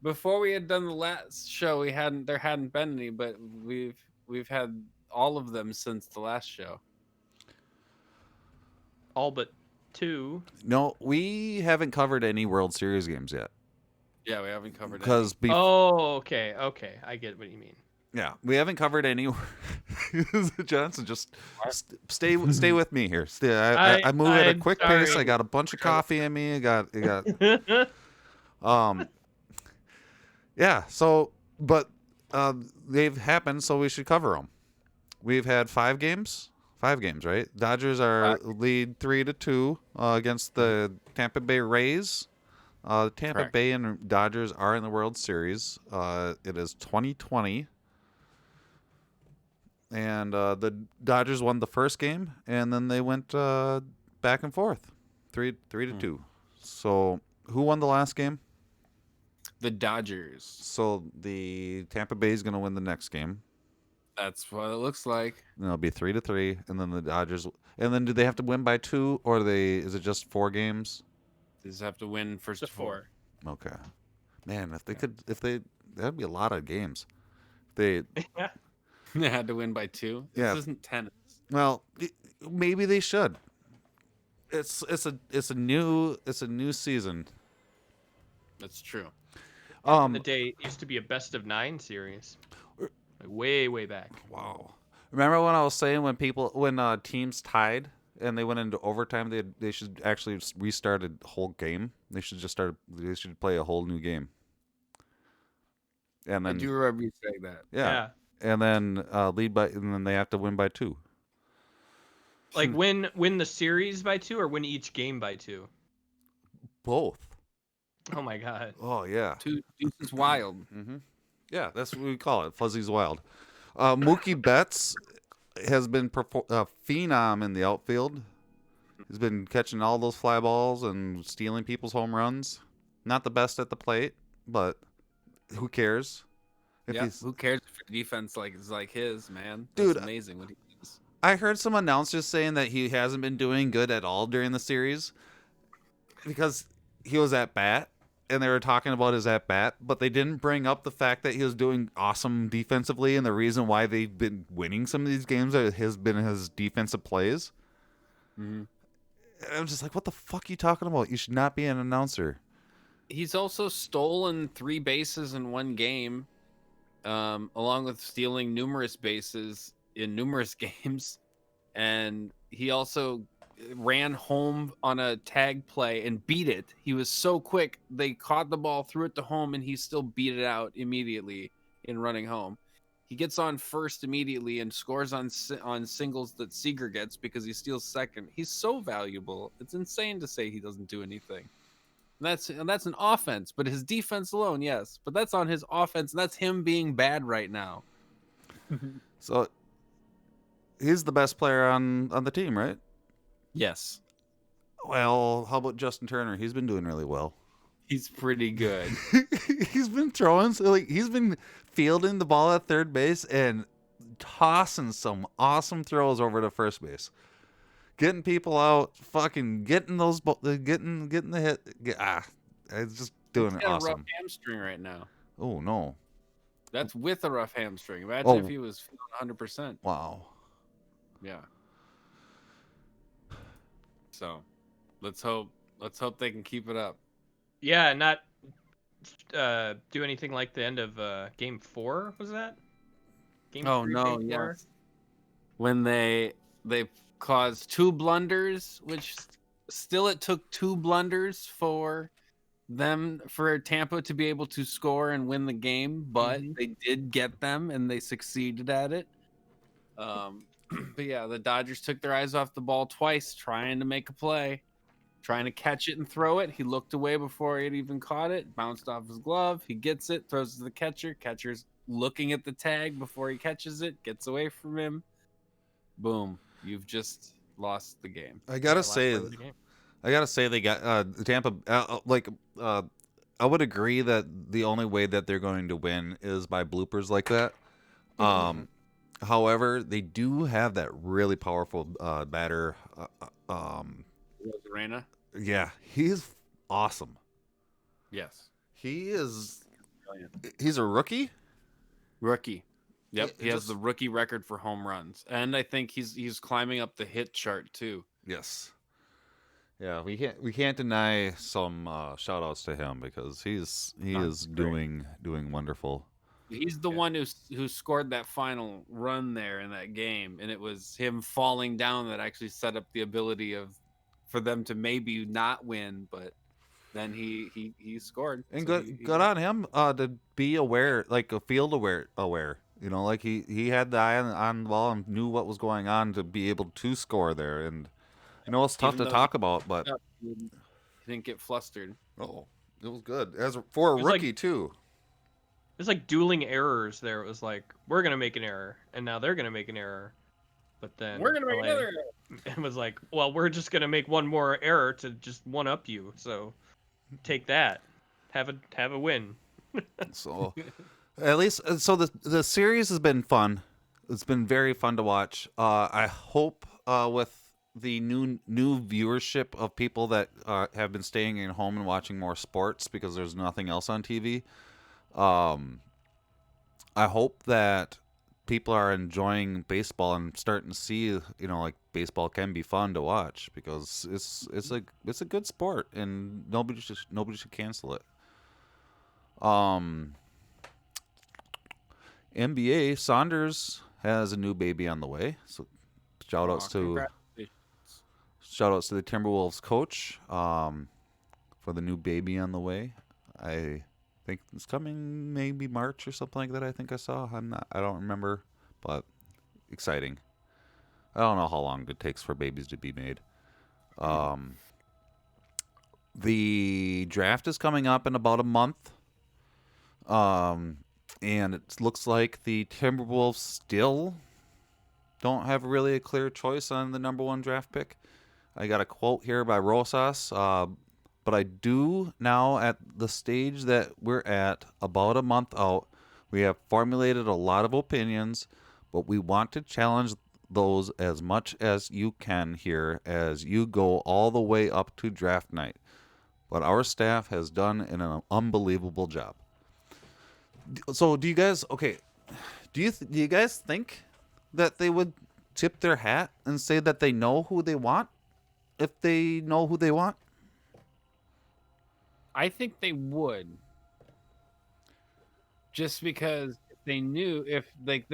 Before we had done the last show, there hadn't been any, but we've had all of them since the last show. All but 2. No, we haven't covered any World Series games yet. Yeah, we haven't covered Because okay. I get what you mean. yeah, we haven't covered any. Johnson, just stay with me here. I move at a quick pace. I got a bunch of coffee in me. I got yeah. So, but they've happened, so we should cover them. We've had 5 games. 5 games, right? Dodgers are lead 3-2 against the Tampa Bay Rays. Tampa Correct. Bay and Dodgers are in the World Series. It is 2020. And the Dodgers won the first game, and then they went back and forth. 3-2. So who won the last game? The Dodgers. So the Tampa Bay is going to win the next game. That's what it looks like. And it'll be 3-3, and then the Dodgers. And then do they have to win by 2, or is it just 4 games? They just have to win first Just 4. Okay. Man, that'd be a lot of games. They They had to win by 2. Yeah. This isn't tennis. Well, maybe they should. It's a new season. That's true. In the day, it used to be a best of 9 series. Like way back. Wow. Remember when I was saying when teams tied and they went into overtime, they should actually restart a whole game. They should play a whole new game. And I then do remember you saying that. yeah. And then and then they have to win by 2. Like win the series by 2 or win each game by 2? Both. Oh my god. Oh yeah. 2 is wild. Mm-hmm. Yeah, that's what we call it. Fuzzy's Wild. Mookie Betts has been a phenom in the outfield. He's been catching all those fly balls and stealing people's home runs. Not the best at the plate, but who cares? Who cares if your defense is like his, man? Dude, That's amazing what he does. I heard some announcers saying that he hasn't been doing good at all during the series because he was at bat and they were talking about his at bat, but they didn't bring up the fact that he was doing awesome defensively, and the reason why they've been winning some of these games has been his defensive plays. Mm-hmm. I'm just like, what the fuck are you talking about? You should not be an announcer. He's also stolen 3 bases in one game, along with stealing numerous bases in numerous games. And he also ran home on a tag play and beat it. He was so quick. They caught the ball, threw it to home, and he still beat it out immediately in running home. He gets on first immediately and scores on singles that Seager gets because he steals second. He's so valuable. It's insane to say he doesn't do anything. And that's an offense, but his defense alone, yes. But that's on his offense, and that's him being bad right now. So he's the best player on the team, right? Yes. Well, how about Justin Turner? He's been doing really well. He's pretty good. He's been throwing, he's been fielding the ball at third base and tossing some awesome throws over to first base. Getting people out, fucking getting getting the hit. It's just doing He's got awesome. a rough hamstring right now. Oh no. That's with a rough hamstring. Imagine if he was 100%. Wow. Yeah. So, let's hope they can keep it up. Yeah, not do anything like the end of game 4, was that? Game 3, no, game 4? yes. When they caused 2 blunders, which still it took 2 blunders for Tampa to be able to score and win the game, but they did get them and they succeeded at it. But yeah, the Dodgers took their eyes off the ball twice trying to make a play, trying to catch it and throw it. He looked away before he had even caught it, bounced off his glove. He gets it, throws it to the catcher. Catcher's looking at the tag before he catches it, gets away from him. Boom. You've just lost the game. I gotta say they got Tampa. I would agree that the only way that they're going to win is by bloopers like that. However, they do have that really powerful batter. Rosarena? Yeah, he's awesome. Yes. He is. Brilliant. He's a rookie. Rookie. Yep, he has Just- the rookie record for home runs, and I think he's climbing up the hit chart too. Yes. Yeah, we can't deny some shout outs to him because he is doing wonderful. He's the one who scored that final run there in that game, and it was him falling down that actually set up the ability for them to maybe not win, but then he scored. And So good on him to be aware, like a field aware. You know, like he had the eye on the ball and knew what was going on to be able to score there. And I know it's tough Even to though talk about, but he didn't get flustered. oh, it was good for a was like- rookie too. It's like dueling errors there. It was like, we're going to make an error, and now they're going to make an error. But then We're gonna make LA another. and was like, well, we're just gonna make one more error to just one up you. So take that, have a win. So at least so the series has been fun. It's been very fun to watch. I hope with the new viewership of people that have been staying at home and watching more sports because there's nothing else on TV. I hope that people are enjoying baseball and starting to see, like baseball can be fun to watch because it's a good sport and nobody should cancel it. NBA Saunders has a new baby on the way, so shout outs to the Timberwolves coach for the new baby on the way. I think it's coming maybe March or something like that. I think I saw. I don't remember, but exciting. I don't know how long it takes for babies to be made. The draft is coming up in about a month. And it looks like the Timberwolves still don't have really a clear choice on the number 1 draft pick. I got a quote here by Rosas. But I do now, at the stage that we're at, about a month out, we have formulated a lot of opinions, but we want to challenge those as much as you can here as you go all the way up to draft night. But our staff has done an unbelievable job. So do you guys do you guys think that they would tip their hat and say that they know who they want if they know who they want? I think they would. Just because if they knew, they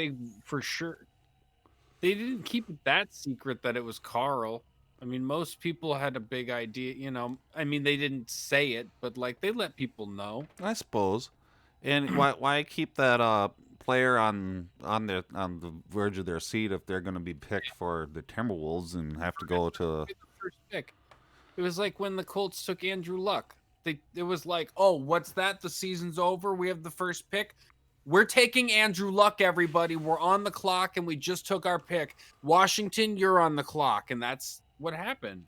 for sure, they didn't keep it that secret that it was Carl. I mean, most people had a big idea, I mean, they didn't say it, but like they let people know. I suppose. And why keep that player on the verge of their seat if they're going to be picked for the Timberwolves and have to go to The first pick. It was like when the Colts took Andrew Luck. It was like, oh, what's that? The season's over. We have the first pick. We're taking Andrew Luck, everybody. We're on the clock, and we just took our pick. Washington, you're on the clock, and that's what happened.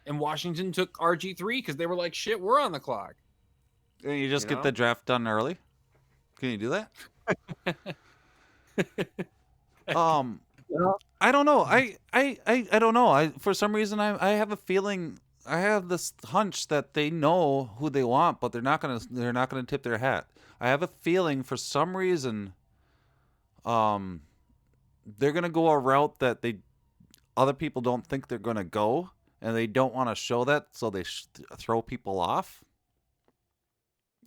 And Washington took RG3 because they were like, shit, we're on the clock. And you just get the draft done early. Can you do that? I don't know. I don't know. For some reason I have a feeling, I have this hunch that they know who they want, but they're not gonna tip their hat. I have a feeling for some reason they're gonna go a route that other people don't think they're gonna go, and they don't want to show that, so they throw people off,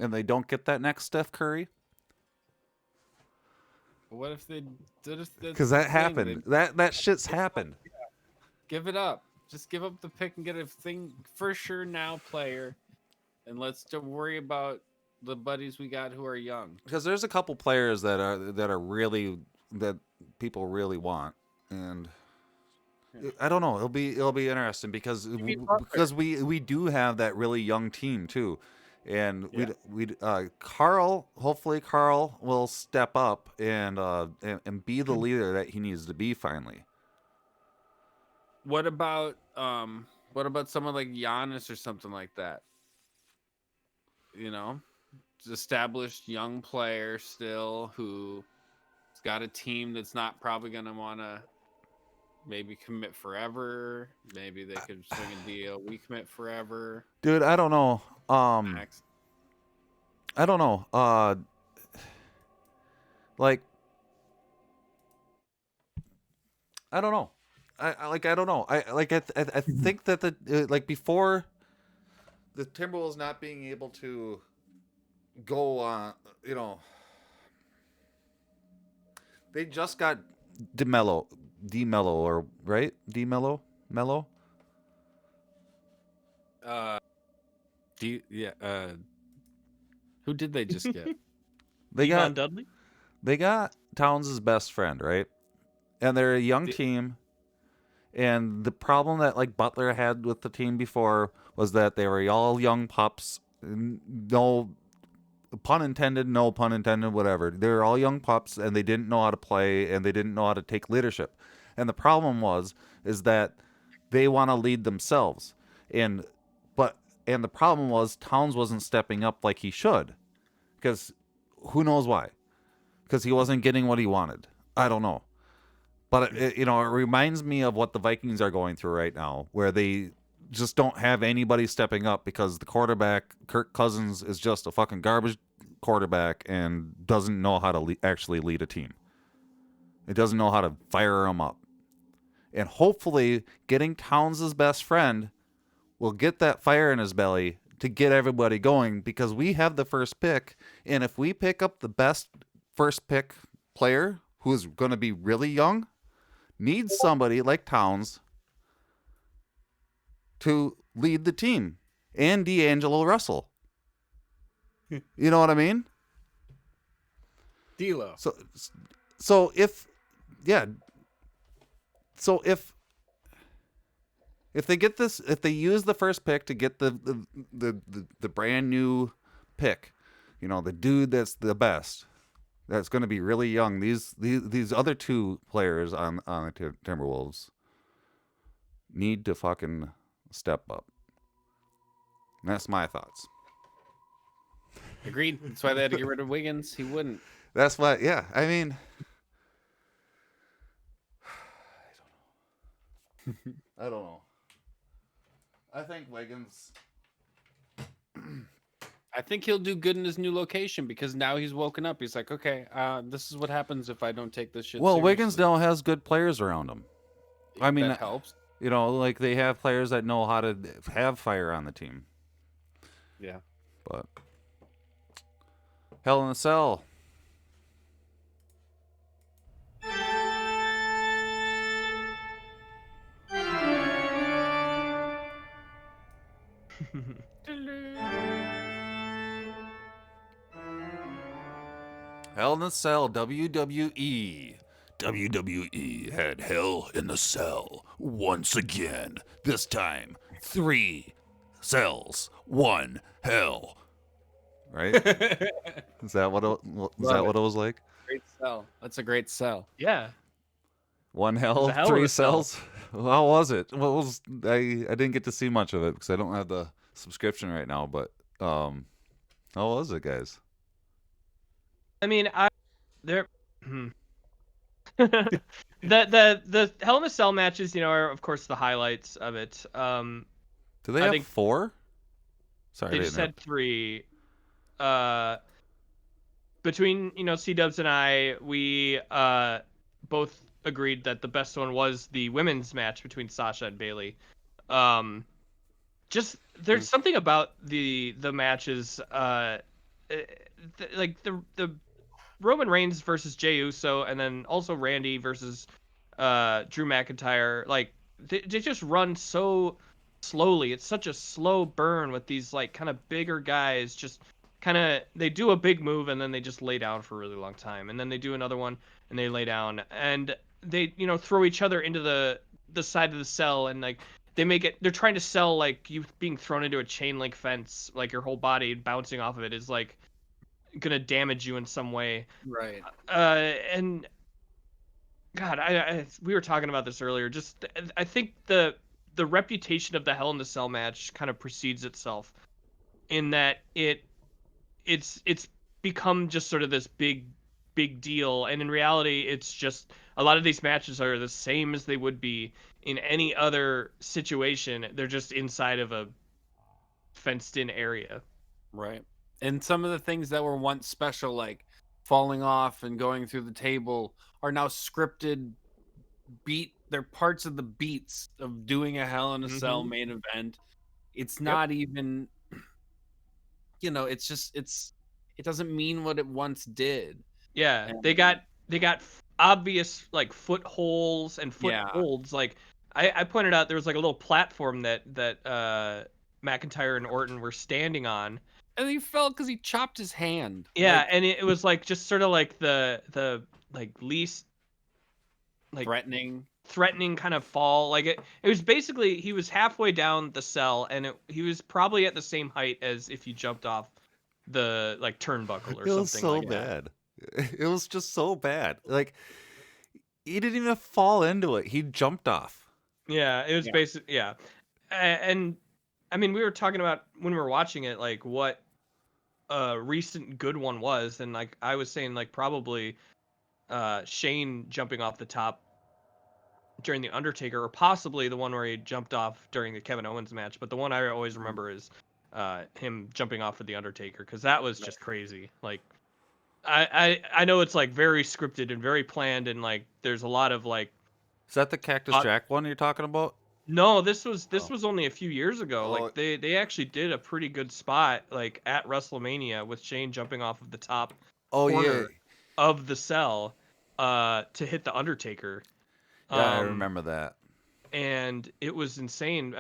and they don't get that next Steph Curry. What if they did? Because that happened. That shit's happened. Give it up. Just give up the pick and get a thing for sure now player, and let's don't worry about the buddies we got who are young. Because there's a couple players that are really that people really want, and I don't know. It'll be interesting because we do have that really young team too. And hopefully Carl will step up and be the leader that he needs to be finally. What about someone like Giannis or something like that? Established young player still who's got a team that's not probably going to want to maybe commit forever. Maybe they could swing a deal. We commit forever. Dude, I don't know. I don't know. Like, I don't know. I don't know. I think that before the Timberwolves not being able to go on, they just got DeMello or right? DeMello? Mello? Who did they just get? They got Ivan Dudley? They got Towns' best friend, right? And they're a young team. And the problem that Butler had with the team before was that they were all young pups. No pun intended, whatever. They were all young pups and they didn't know how to play and they didn't know how to take leadership. And the problem is that they want to lead themselves. And the problem was Towns wasn't stepping up like he should, because who knows why? Because he wasn't getting what he wanted. I don't know. But it reminds me of what the Vikings are going through right now, where they just don't have anybody stepping up because the quarterback, Kirk Cousins, is just a fucking garbage quarterback and doesn't know how to actually lead a team. He doesn't know how to fire them up. And hopefully getting Towns' best friend will get that fire in his belly to get everybody going, because we have the first pick, and if we pick up the best first pick player who is going to be really young, needs somebody like Towns to lead the team, and D'Angelo Russell. You know what I mean? D'Lo. So if they get this, if they use the first pick to get the brand new pick, the dude that's the best, that's going to be really young. These other two players on the Timberwolves need to fucking step up. And that's my thoughts. Agreed. That's why they had to get rid of Wiggins. He wouldn't. That's why. Yeah, I mean, I don't know. I think Wiggins. I think he'll do good in his new location, because now he's woken up. He's like, okay, this is what happens if I don't take this shit Well, seriously. Wiggins now has good players around him. I mean, that helps. Like they have players that know how to have fire on the team. Yeah. But Hell in a Cell. Hell in a Cell, WWE. WWE had Hell in the Cell once again. This time, 3 cells, 1 hell. Right? Is that what it was like? Great sell. That's a great sell. Yeah. 1 hell, It's a hell of 3 a cell. cells. How was it? What was I didn't get to see much of it because I don't have the subscription right now. But how was it, guys? I mean, the Hell in a Cell matches, are of course the highlights of it. Do they have 4? Sorry, They just had 3. Between C-Dubs and I, we both agreed that the best one was the women's match between Sasha and Bayley. Just there's something about the matches, like the Roman Reigns versus Jey Uso, and then also Randy versus Drew McIntyre. Like they just run so slowly. It's such a slow burn with these like kind of bigger guys. Just kind of they do a big move and then they just lay down for a really long time, and then they do another one and they lay down, and they throw each other into the side of the cell, and like they're trying to sell like you being thrown into a chain link fence, like your whole body bouncing off of it is like gonna damage you in some way. Right. And God, we were talking about this earlier. Just I think the reputation of the Hell in the Cell match kind of precedes itself, in that it's become just sort of this big deal, and in reality, it's just a lot of these matches are the same as they would be in any other situation. They're just inside of a fenced-in area. Right. And some of the things that were once special, like falling off and going through the table, are now scripted they're parts of the beats of doing a Hell in a Cell main event. It's not even, it's just, it doesn't mean what it once did. Yeah. And they got obvious like footholds and footholds. Like I pointed out, there was like a little platform that McIntyre and Orton were standing on. And he fell because he chopped his hand. Yeah, and it was like just sort of like the like least like threatening kind of fall. Like it was basically, he was halfway down the cell, and he was probably at the same height as if you jumped off the like turnbuckle or something. It was so like bad. It was just so bad. Like he didn't even fall into it. He jumped off. Yeah, it was basically and I mean we were talking about when we were watching it like what a recent good one was, and like I was saying like probably Shane jumping off the top during the Undertaker, or possibly the one where he jumped off during the Kevin Owens match. But the one I always remember is him jumping off of the Undertaker, because that was just crazy. Like I know it's like very scripted and very planned, and like there's a lot of like Is that the Cactus Jack one you're talking about? no, this was only a few years ago. Oh. Like they actually did a pretty good spot like at WrestleMania with Shane jumping off of the top corner of the cell to hit the Undertaker. Yeah, I remember that. And it was insane.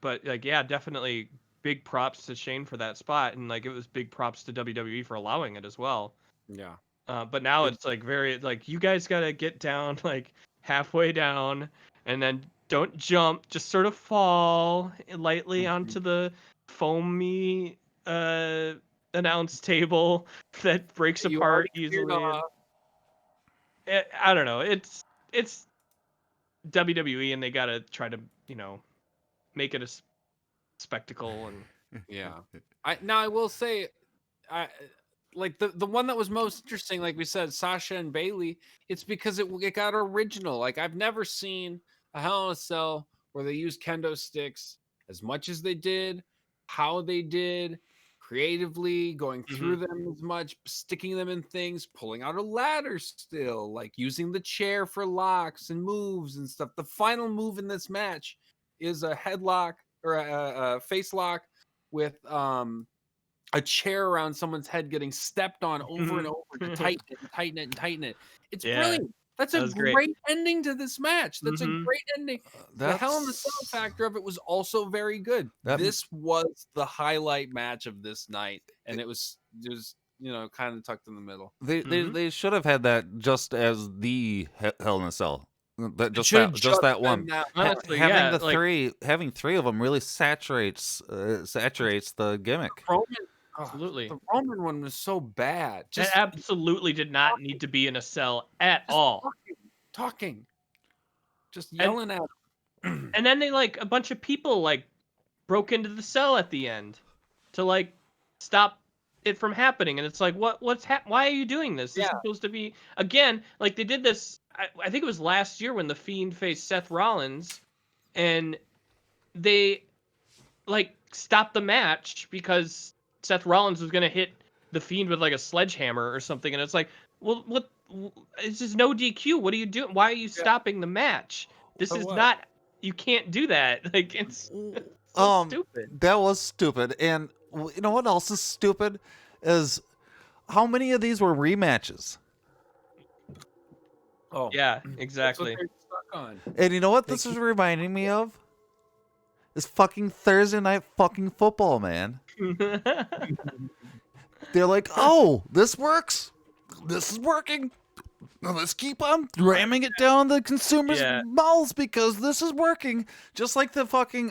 But like yeah, definitely big props to Shane for that spot, and like it was big props to WWE for allowing it as well. Yeah. But now it's like very like you guys gotta get down like halfway down and then don't jump, just sort of fall lightly onto the foamy announce table that breaks You apart already cleared easily. off. I don't know. It's WWE, and they gotta try to make it a spectacle. And Yeah. I will say, I like the one that was most interesting, like we said, Sasha and Bailey. It's because it got original. Like I've never seen a Hell in a Cell where they used kendo sticks as much as they did, how they did, creatively going through them as much, sticking them in things, pulling out a ladder still, like using the chair for locks and moves and stuff. The final move in this match is a headlock or a face lock with a chair around someone's head getting stepped on over and over to tighten it and tighten it and tighten it. It's brilliant. That's a great ending to this match. That's a great ending. The Hell in the Cell factor of it was also very good. This was the highlight match of this night, and it was kind of tucked in the middle. They should have had that just as the Hell in a Cell. Just that one. Honestly, having three of them really saturates the gimmick. Absolutely. The Roman one was so bad. That absolutely did not need to be in a cell at all. Talking. Just yelling at him. And then they like a bunch of people like broke into the cell at the end to like stop it from happening. And it's like, why are you doing this? This is supposed to be again, like they did this. I think it was last year when the Fiend faced Seth Rollins, and they like stopped the match because Seth Rollins was going to hit the Fiend with like a sledgehammer or something. And it's like, well, what? This is no DQ. What are you doing? Why are you stopping the match? This is not, you can't do that. Like, it's so stupid. That was stupid. And you know what else is stupid? Is how many of these were rematches? Oh, yeah, exactly. That's what they're stuck on. And you know what this is reminding me of? Is fucking Thursday night fucking football, man. They're like, oh, this works. This is working. Now let's keep on ramming it down the consumers' mouths because this is working. Just like the fucking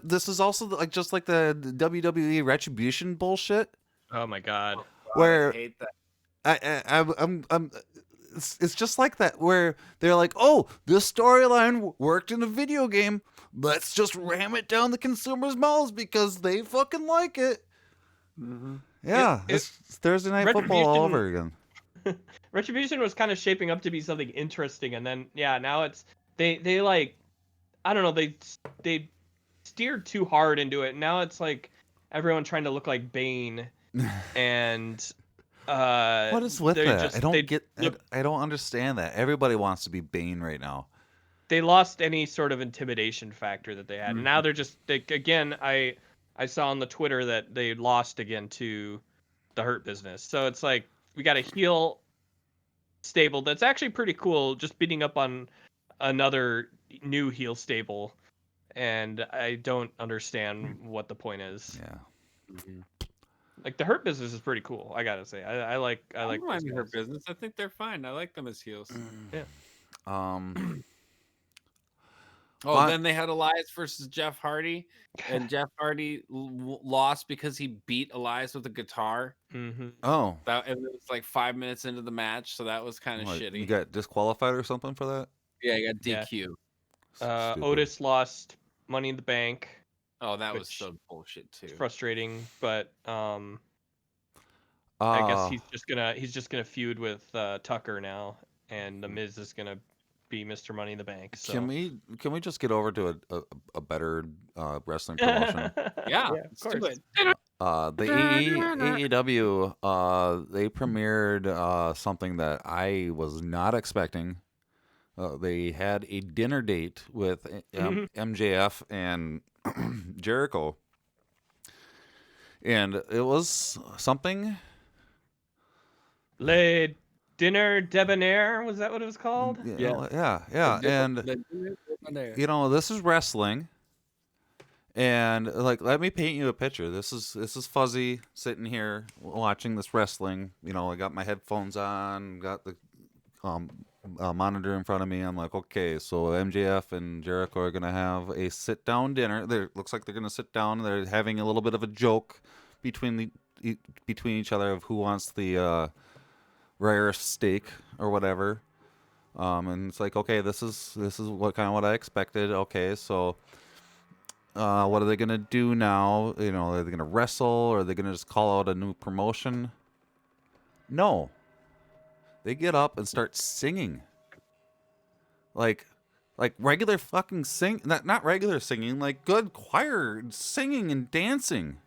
this is also like just like the WWE Retribution bullshit. Oh my god. Where I hate that. I'm it's just like that where they're like, oh, this storyline worked in a video game. Let's just ram it down the consumers' mouths because they fucking like it. Mm-hmm. Yeah, it's Thursday night football all over again. Retribution was kind of shaping up to be something interesting, and then now it's they like, I don't know, they steered too hard into it. Now it's like everyone trying to look like Bane, and what is with that? I don't understand that. Everybody wants to be Bane right now. They lost any sort of intimidation factor that they had. Mm-hmm. Now they're just again. I saw on the Twitter that they lost again to the Hurt Business. So it's like we got a heel stable that's actually pretty cool, just beating up on another new heel stable, and I don't understand what the point is. Yeah. Mm-hmm. Like the Hurt Business is pretty cool. I gotta say, I like Hurt Business. I think they're fine. I like them as heels. Yeah. Then they had Elias versus Jeff Hardy, and Jeff Hardy lost because he beat Elias with a guitar. Mm-hmm. Oh, and it was like 5 minutes into the match, so that was kind of shitty. You got disqualified or something for that? Yeah, he got DQ. Stupid. Otis lost Money in the Bank. Oh, that was Which- so bullshit too. Frustrating, but I guess he's just gonna feud with Tucker now, and the Miz is gonna be Mr. Money in the Bank. So Can we just get over to a better wrestling promotion? Yeah, of let's do course. it. The AEW, they premiered something that I was not expecting. They had a dinner date with MJF and Jericho, and it was something. Le Dinner Debonair, was that what it was called? Yeah. And this is wrestling. And like, let me paint you a picture. This is Fuzzy sitting here watching this wrestling. I got my headphones on, got the monitor in front of me. I'm like, okay, so MJF and Jericho are gonna have a sit down dinner. Looks like they're gonna sit down. They're having a little bit of a joke between each other of who wants the rarest steak or whatever. And it's like, okay, this is what I expected. Okay, so. What are they gonna do now? Are they gonna wrestle, or are they gonna just call out a new promotion? No. They get up and start singing. Like regular fucking sing, not regular singing, like good choir singing and dancing.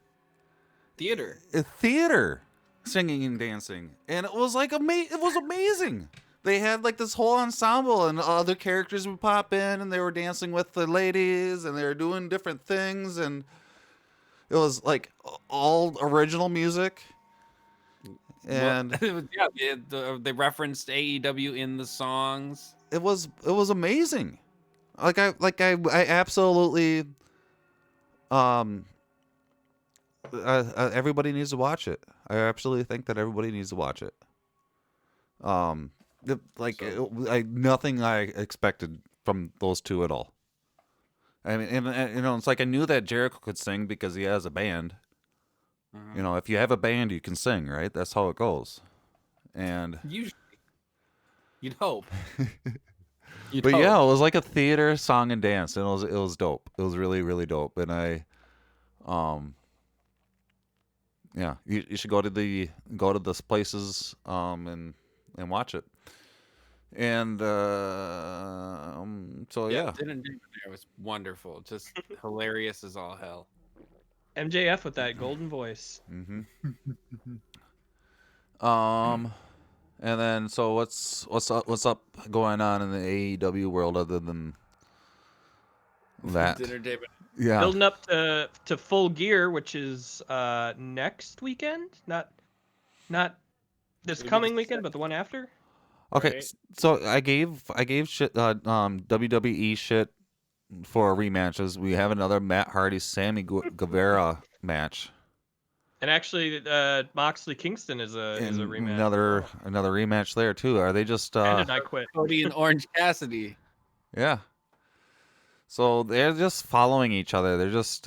Theater. Theater singing and dancing, and it was like it was amazing. They had like this whole ensemble, and other characters would pop in, and they were dancing with the ladies, and they were doing different things, and it was like all original music. And they referenced AEW in the songs. it was amazing. I absolutely everybody needs to watch it. I absolutely think that everybody needs to watch it. Nothing I expected from those two at all. I mean, and it's like I knew that Jericho could sing because he has a band. Mm-hmm. If you have a band, you can sing, right? That's how it goes. And Usually, you'd hope. but yeah, it was like a theater song and dance, and it was dope. It was really, really dope. And yeah, you should go to those places and watch it. And so yeah. Dinner there was wonderful, just hilarious as all hell. MJF with that golden voice. Mm-hmm. And then so what's up going on in the AEW world other than that? Dinner day, Yeah. Building up to Full Gear, which is next weekend, not this coming weekend, but the one after. Okay, Right. so I gave shit WWE shit for rematches. We have another Matt Hardy Sammy Guevara match. And actually, Moxley Kingston is a rematch. Another rematch there too. Are they just And I quit. Cody and Orange Cassidy. yeah. So they're just following each other. They're just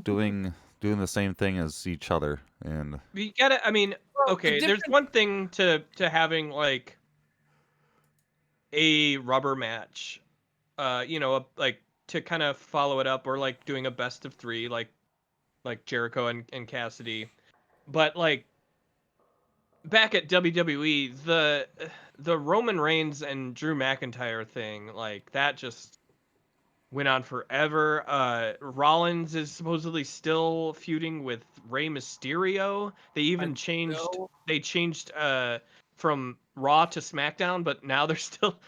doing the same thing as each other. And You gotta. I mean, okay. There's one thing to having like a rubber match, like to kind of follow it up, or like doing a best of three, like Jericho and Cassidy. But like back at WWE, the Roman Reigns and Drew McIntyre thing, like that just went on forever. Rollins is supposedly still feuding with Rey Mysterio. They even changed from Raw to SmackDown, but now they're still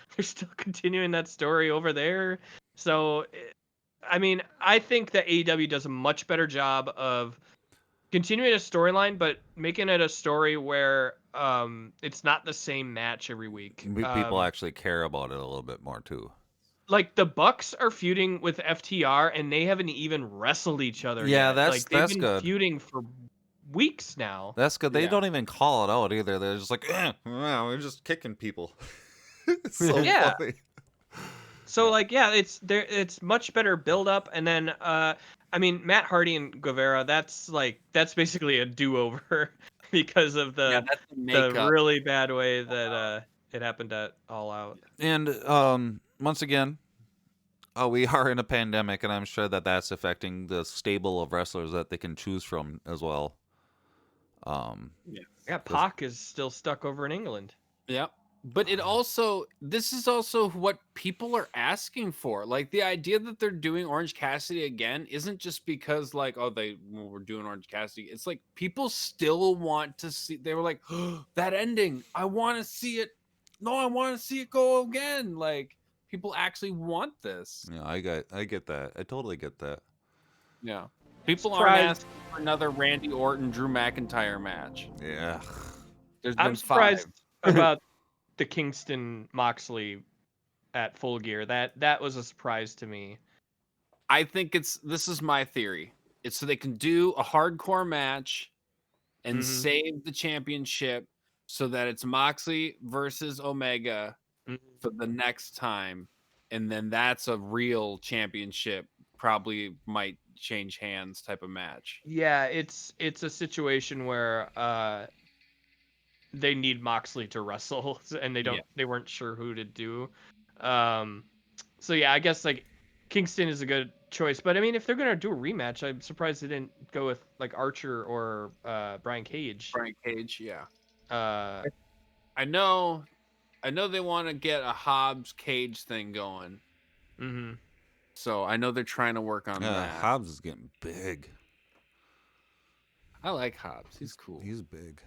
continuing that story over there. So I mean, I think that AEW does a much better job of continuing a storyline, but making it a story where it's not the same match every week. people actually care about it a little bit more too. Like the Bucks are feuding with FTR, and they haven't even wrestled each other Yeah, yet. They've been good. feuding for weeks now. That's good. They Yeah. don't even call it out either. They're just like, we're just kicking people. It's so Yeah. funny. So like, yeah, it's much better build up, and then I mean, Matt Hardy and Guevara, that's basically a do-over because of the really bad way that it happened at All Out. And once again, Oh, we are in a pandemic, and I'm sure that that's affecting the stable of wrestlers that they can choose from as well. Yeah, Pac is still stuck over in England. Yep. But this is also what people are asking for. Like the idea that they're doing Orange Cassidy again isn't just because like, oh, we're doing Orange Cassidy. It's like people still want to see. They were like, oh, that ending. I want to see it. No, I want to see it go again. Like people actually want this. Yeah, I get that. I totally get that. Yeah. People aren't Surprised. asking for another Randy Orton Drew McIntyre match. Yeah. There's I'm been surprised 5. about the Kingston Moxley at Full Gear. That was a surprise to me. I think this is my theory. It's so they can do a hardcore match and save the championship so that it's Moxley versus Omega for the next time. And then that's a real championship, probably might change hands type of match. Yeah, it's a situation where they need Moxley to wrestle, and they weren't sure who to do. So yeah, I guess like Kingston is a good choice, but I mean, if they're gonna do a rematch, I'm surprised they didn't go with like Archer or Brian Cage. Brian Cage, yeah. Uh, I know they want to get a Hobbs Cage thing going. mm-hmm. So I know they're trying to work on that. Hobbs is getting big. I like Hobbs. He's cool. He's big.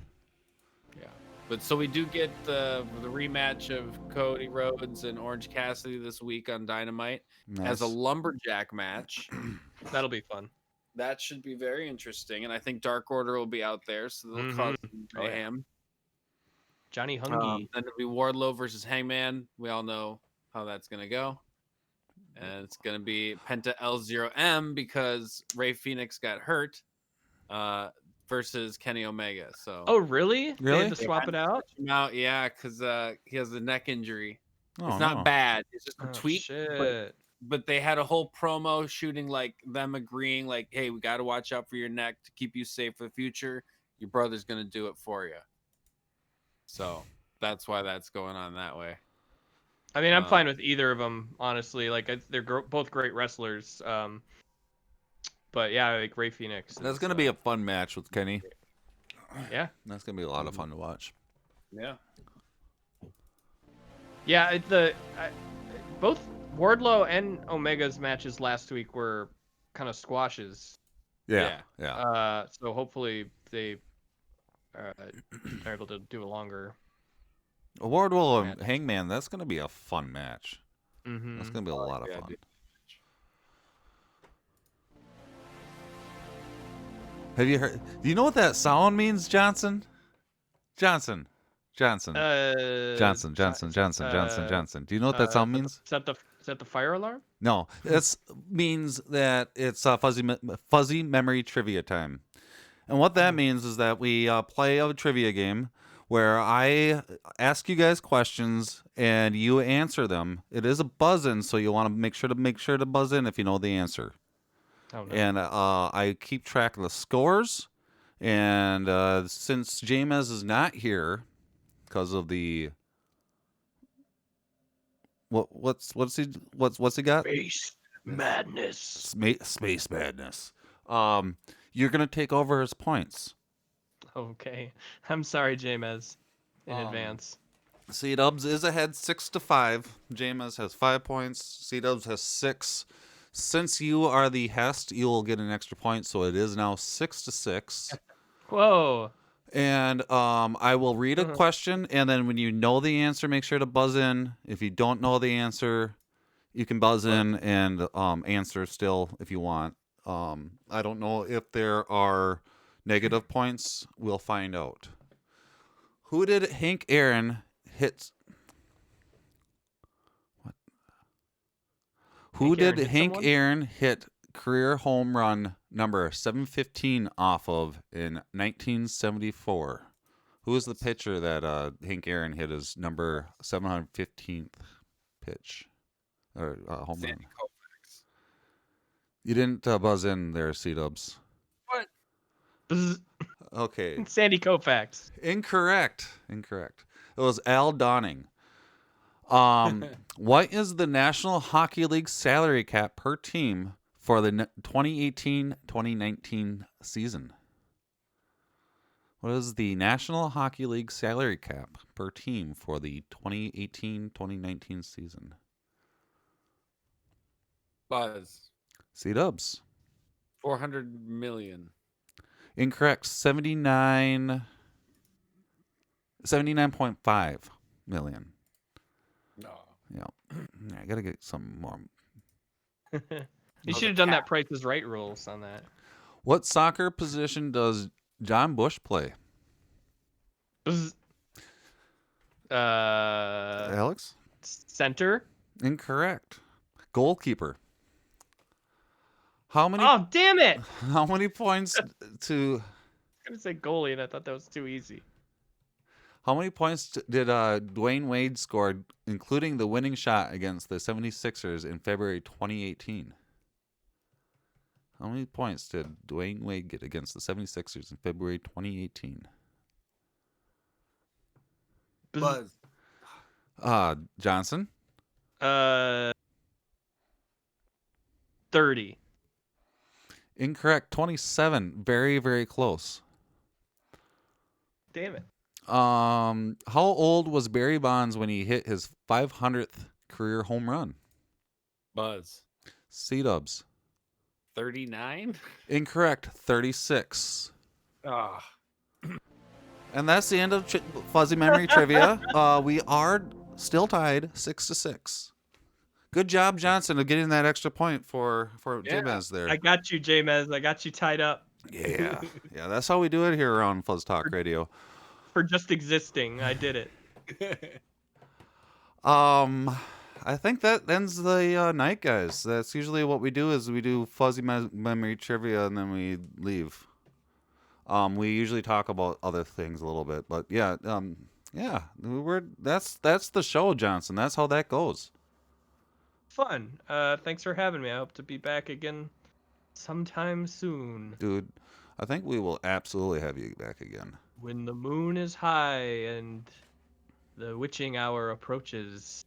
Yeah. But so we do get the rematch of Cody Rhodes and Orange Cassidy this week on Dynamite as a lumberjack match. That'll be fun. That should be very interesting. And I think Dark Order will be out there, so they'll cause some mayhem. Johnny Hungy. Then it'll be Wardlow versus Hangman. We all know how that's going to go. And it's going to be Penta L0M because Rey Fenix got hurt versus Kenny Omega. So Oh, really? They Really? had to swap it out? yeah, because he has a neck injury. Oh, It's not no. bad. It's just a Oh, tweak. shit. But they had a whole promo shooting like them agreeing like, hey, we got to watch out for your neck to keep you safe for the future. Your brother's going to do it for you. So that's why that's going on that way. I mean, I'm fine with either of them, honestly. Like, they're both great wrestlers. But yeah, like Rey Fenix. That's going to be a fun match with Kenny. Yeah. That's going to be a lot of fun to watch. Yeah. Yeah, both Wardlow and Omega's matches last week were kind of squashes. Yeah. So hopefully they are able to do a longer. Wardlow and Hangman, that's going to be a fun match. Mm-hmm. That's going to be a lot of fun. Dude. Have you heard? Do you know what that sound means, Johnson? Johnson. Do you know what that sound means? Is that the fire alarm? No, it means that it's fuzzy memory trivia time. And what that means is that we play a trivia game where I ask you guys questions and you answer them. It is a buzz-in, so you want to make sure to buzz in if you know the answer. Oh, no. And I keep track of the scores. And since James is not here because of the what's he got? Space madness. Space madness. You're gonna take over his points. Okay. I'm sorry, James, in advance. C-Dubs is ahead 6-5. James has 5 points. C-Dubs has 6. Since you are the hest, you will get an extra point, so it is now 6-6. Whoa. And I will read a question, and then when you know the answer, make sure to buzz in. If you don't know the answer, you can buzz in and answer still if you want. I don't know if there are negative points. We'll find out. Who did Hank Aaron hit? What? Who did Hank Aaron hit career home run number 715 off of in 1974? Who is the pitcher that Hank Aaron hit his number 715th pitch or home run? Koufax. You didn't buzz in there, C-Dubs. What? Bzz. Okay. Sandy Koufax. Incorrect. It was Al Downing. What is the National Hockey League salary cap per team for the 2018-2019 season? What is the National Hockey League salary cap per team for the 2018-2019 season? Buzz. C-dubs. 400 million. Incorrect. 79.5 million. No. Yeah. I gotta get some more. You should have done that Price is Right rules on that. What soccer position does John Bush play? Alex? Center. Incorrect. Goalkeeper. How many? Oh, damn it! How many points to? I was gonna say goalie, and I thought that was too easy. How many points did Dwayne Wade score, including the winning shot against the 76ers in February 2018? How many points did Dwayne Wade get against the 76ers in February 2018? Buzz. Johnson? 30. Incorrect. 27. Very, very close. Damn it. How old was Barry Bonds when he hit his 500th career home run? Buzz. C-dubs. 39? Incorrect. 36. Ah. And that's the end of Fuzzy Memory Trivia. We are still tied 6-6. Good job, Johnson, of getting that extra point for J-Mez there. I got you, J-Mez. I got you tied up. Yeah. Yeah, that's how we do it here on Fuzz Talk Radio. For just existing, I did it. I think that ends the night, guys. That's usually what we do is we do Fuzzy Memory Trivia and then we leave. We usually talk about other things a little bit, but yeah, that's the show, Johnson. That's how that goes. Fun. Thanks for having me. I hope to be back again sometime soon. Dude, I think we will absolutely have you back again. When the moon is high and the witching hour approaches,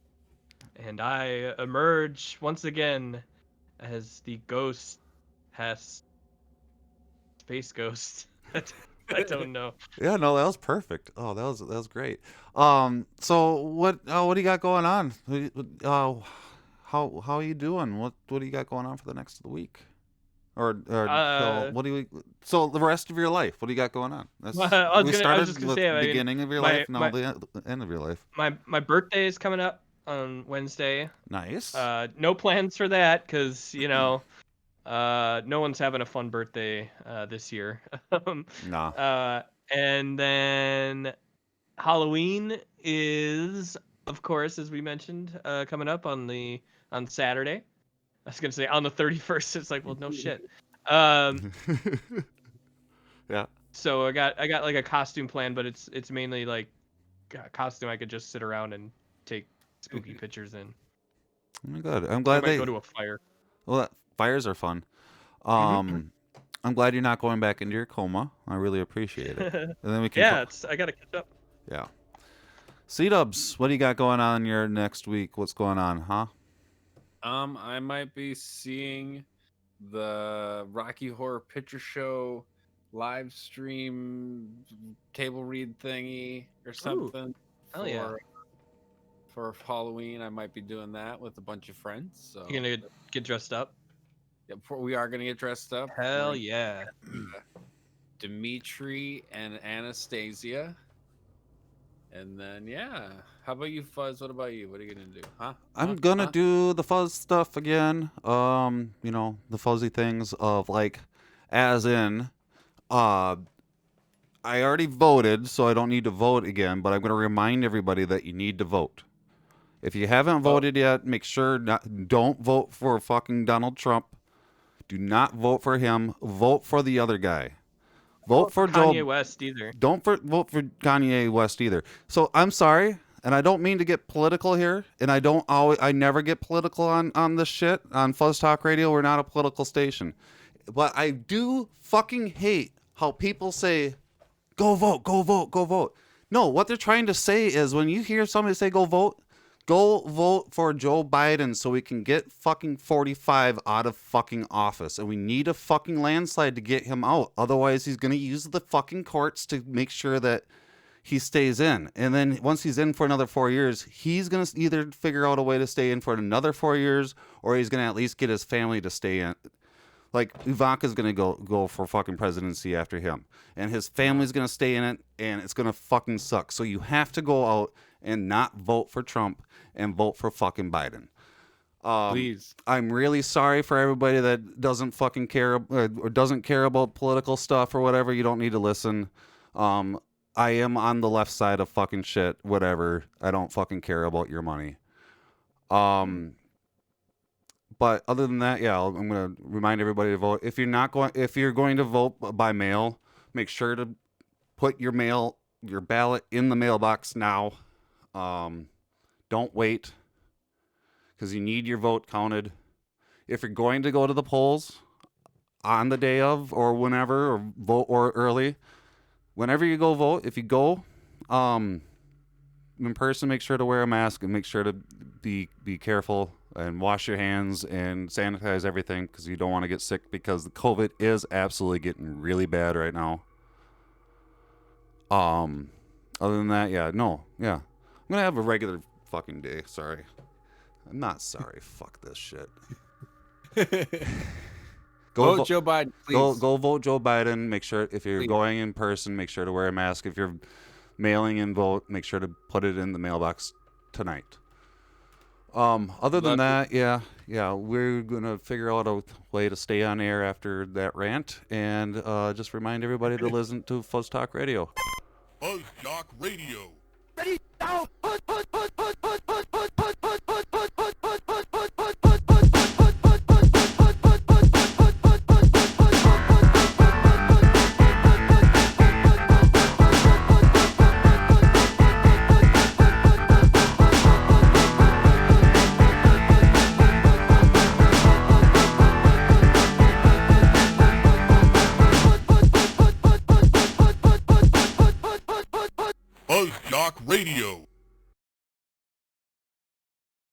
and I emerge once again as the ghost hest. Space ghost. I don't know. Yeah, no, that was perfect. Oh, that was great. So what do you got going on? How are you doing? What do you got going on for the next of the week? So the rest of your life, what do you got going on? I was just gonna say, the beginning of your life, now the end of your life. My birthday is coming up on Wednesday. Nice. No plans for that because no one's having a fun birthday this year. Nah. And then Halloween is, of course, as we mentioned, coming up on Saturday. I was gonna say on the 31st. It's like, well, no shit. Yeah. So I got like a costume plan, but it's mainly like a costume I could just sit around and take spooky pictures in. Oh my God, I'm glad they go to a fire. Well, fires are fun. I'm glad you're not going back into your coma. I really appreciate it. And then we can. Yeah, I gotta catch up. Yeah. C-dubs, what do you got going on your next week? What's going on, huh? I might be seeing the Rocky Horror Picture Show live stream table read thingy or something. Hell yeah. For Halloween, I might be doing that with a bunch of friends. So You gonna get dressed up? yeah, we are gonna get dressed up. Hell yeah. Dimitri and Anastasia. And then, yeah. How about you, Fuzz? What about you? What are you going to do? Huh? I'm going to do the fuzz stuff again. The fuzzy things of like, as in, I already voted, so I don't need to vote again, but I'm going to remind everybody that you need to vote. If you haven't voted yet, make sure don't vote for fucking Donald Trump. Do not vote for him. Vote for the other guy. Vote for Kanye West either. Don't vote for Kanye West either. So I'm sorry, and I don't mean to get political here, and I never get political on this shit on Fuzz Talk Radio. We're not a political station, but I do fucking hate how people say, "Go vote, go vote, go vote." No, what they're trying to say is when you hear somebody say "Go vote," Go vote for Joe Biden so we can get fucking 45 out of fucking office. And we need a fucking landslide to get him out. Otherwise, he's going to use the fucking courts to make sure that he stays in. And then once he's in for another 4 years, he's going to either figure out a way to stay in for another 4 years, or he's going to at least get his family to stay in. Like, Ivanka's going to go for fucking presidency after him. And his family's going to stay in it, and it's going to fucking suck. So you have to go out and not vote for Trump and vote for fucking Biden. Please. I'm really sorry for everybody that doesn't fucking care or doesn't care about political stuff or whatever. You don't need to listen. I am on the left side of fucking shit. Whatever. I don't fucking care about your money. But other than that, yeah, I'm gonna remind everybody to vote. If you're going to vote by mail, make sure to put your ballot in the mailbox now. Don't wait, because you need your vote counted. If you're going to go to the polls on the day of or whenever, or vote or early, whenever you go vote, if you go in person, make sure to wear a mask and make sure to be careful and wash your hands and sanitize everything, because you don't want to get sick, because the COVID is absolutely getting really bad right now. Other than that, I'm gonna have a regular fucking day. Sorry, I'm not sorry. Fuck this shit. Vote Joe Biden, please. Go vote Joe Biden. Make sure, if you're going in person, make sure to wear a mask. If you're mailing in vote, make sure to put it in the mailbox tonight. Other than that, we're gonna figure out a way to stay on air after that rant, and just remind everybody to listen to FuzzJockRadio. FuzzJockRadio. Ready now. FuzzJockRadio.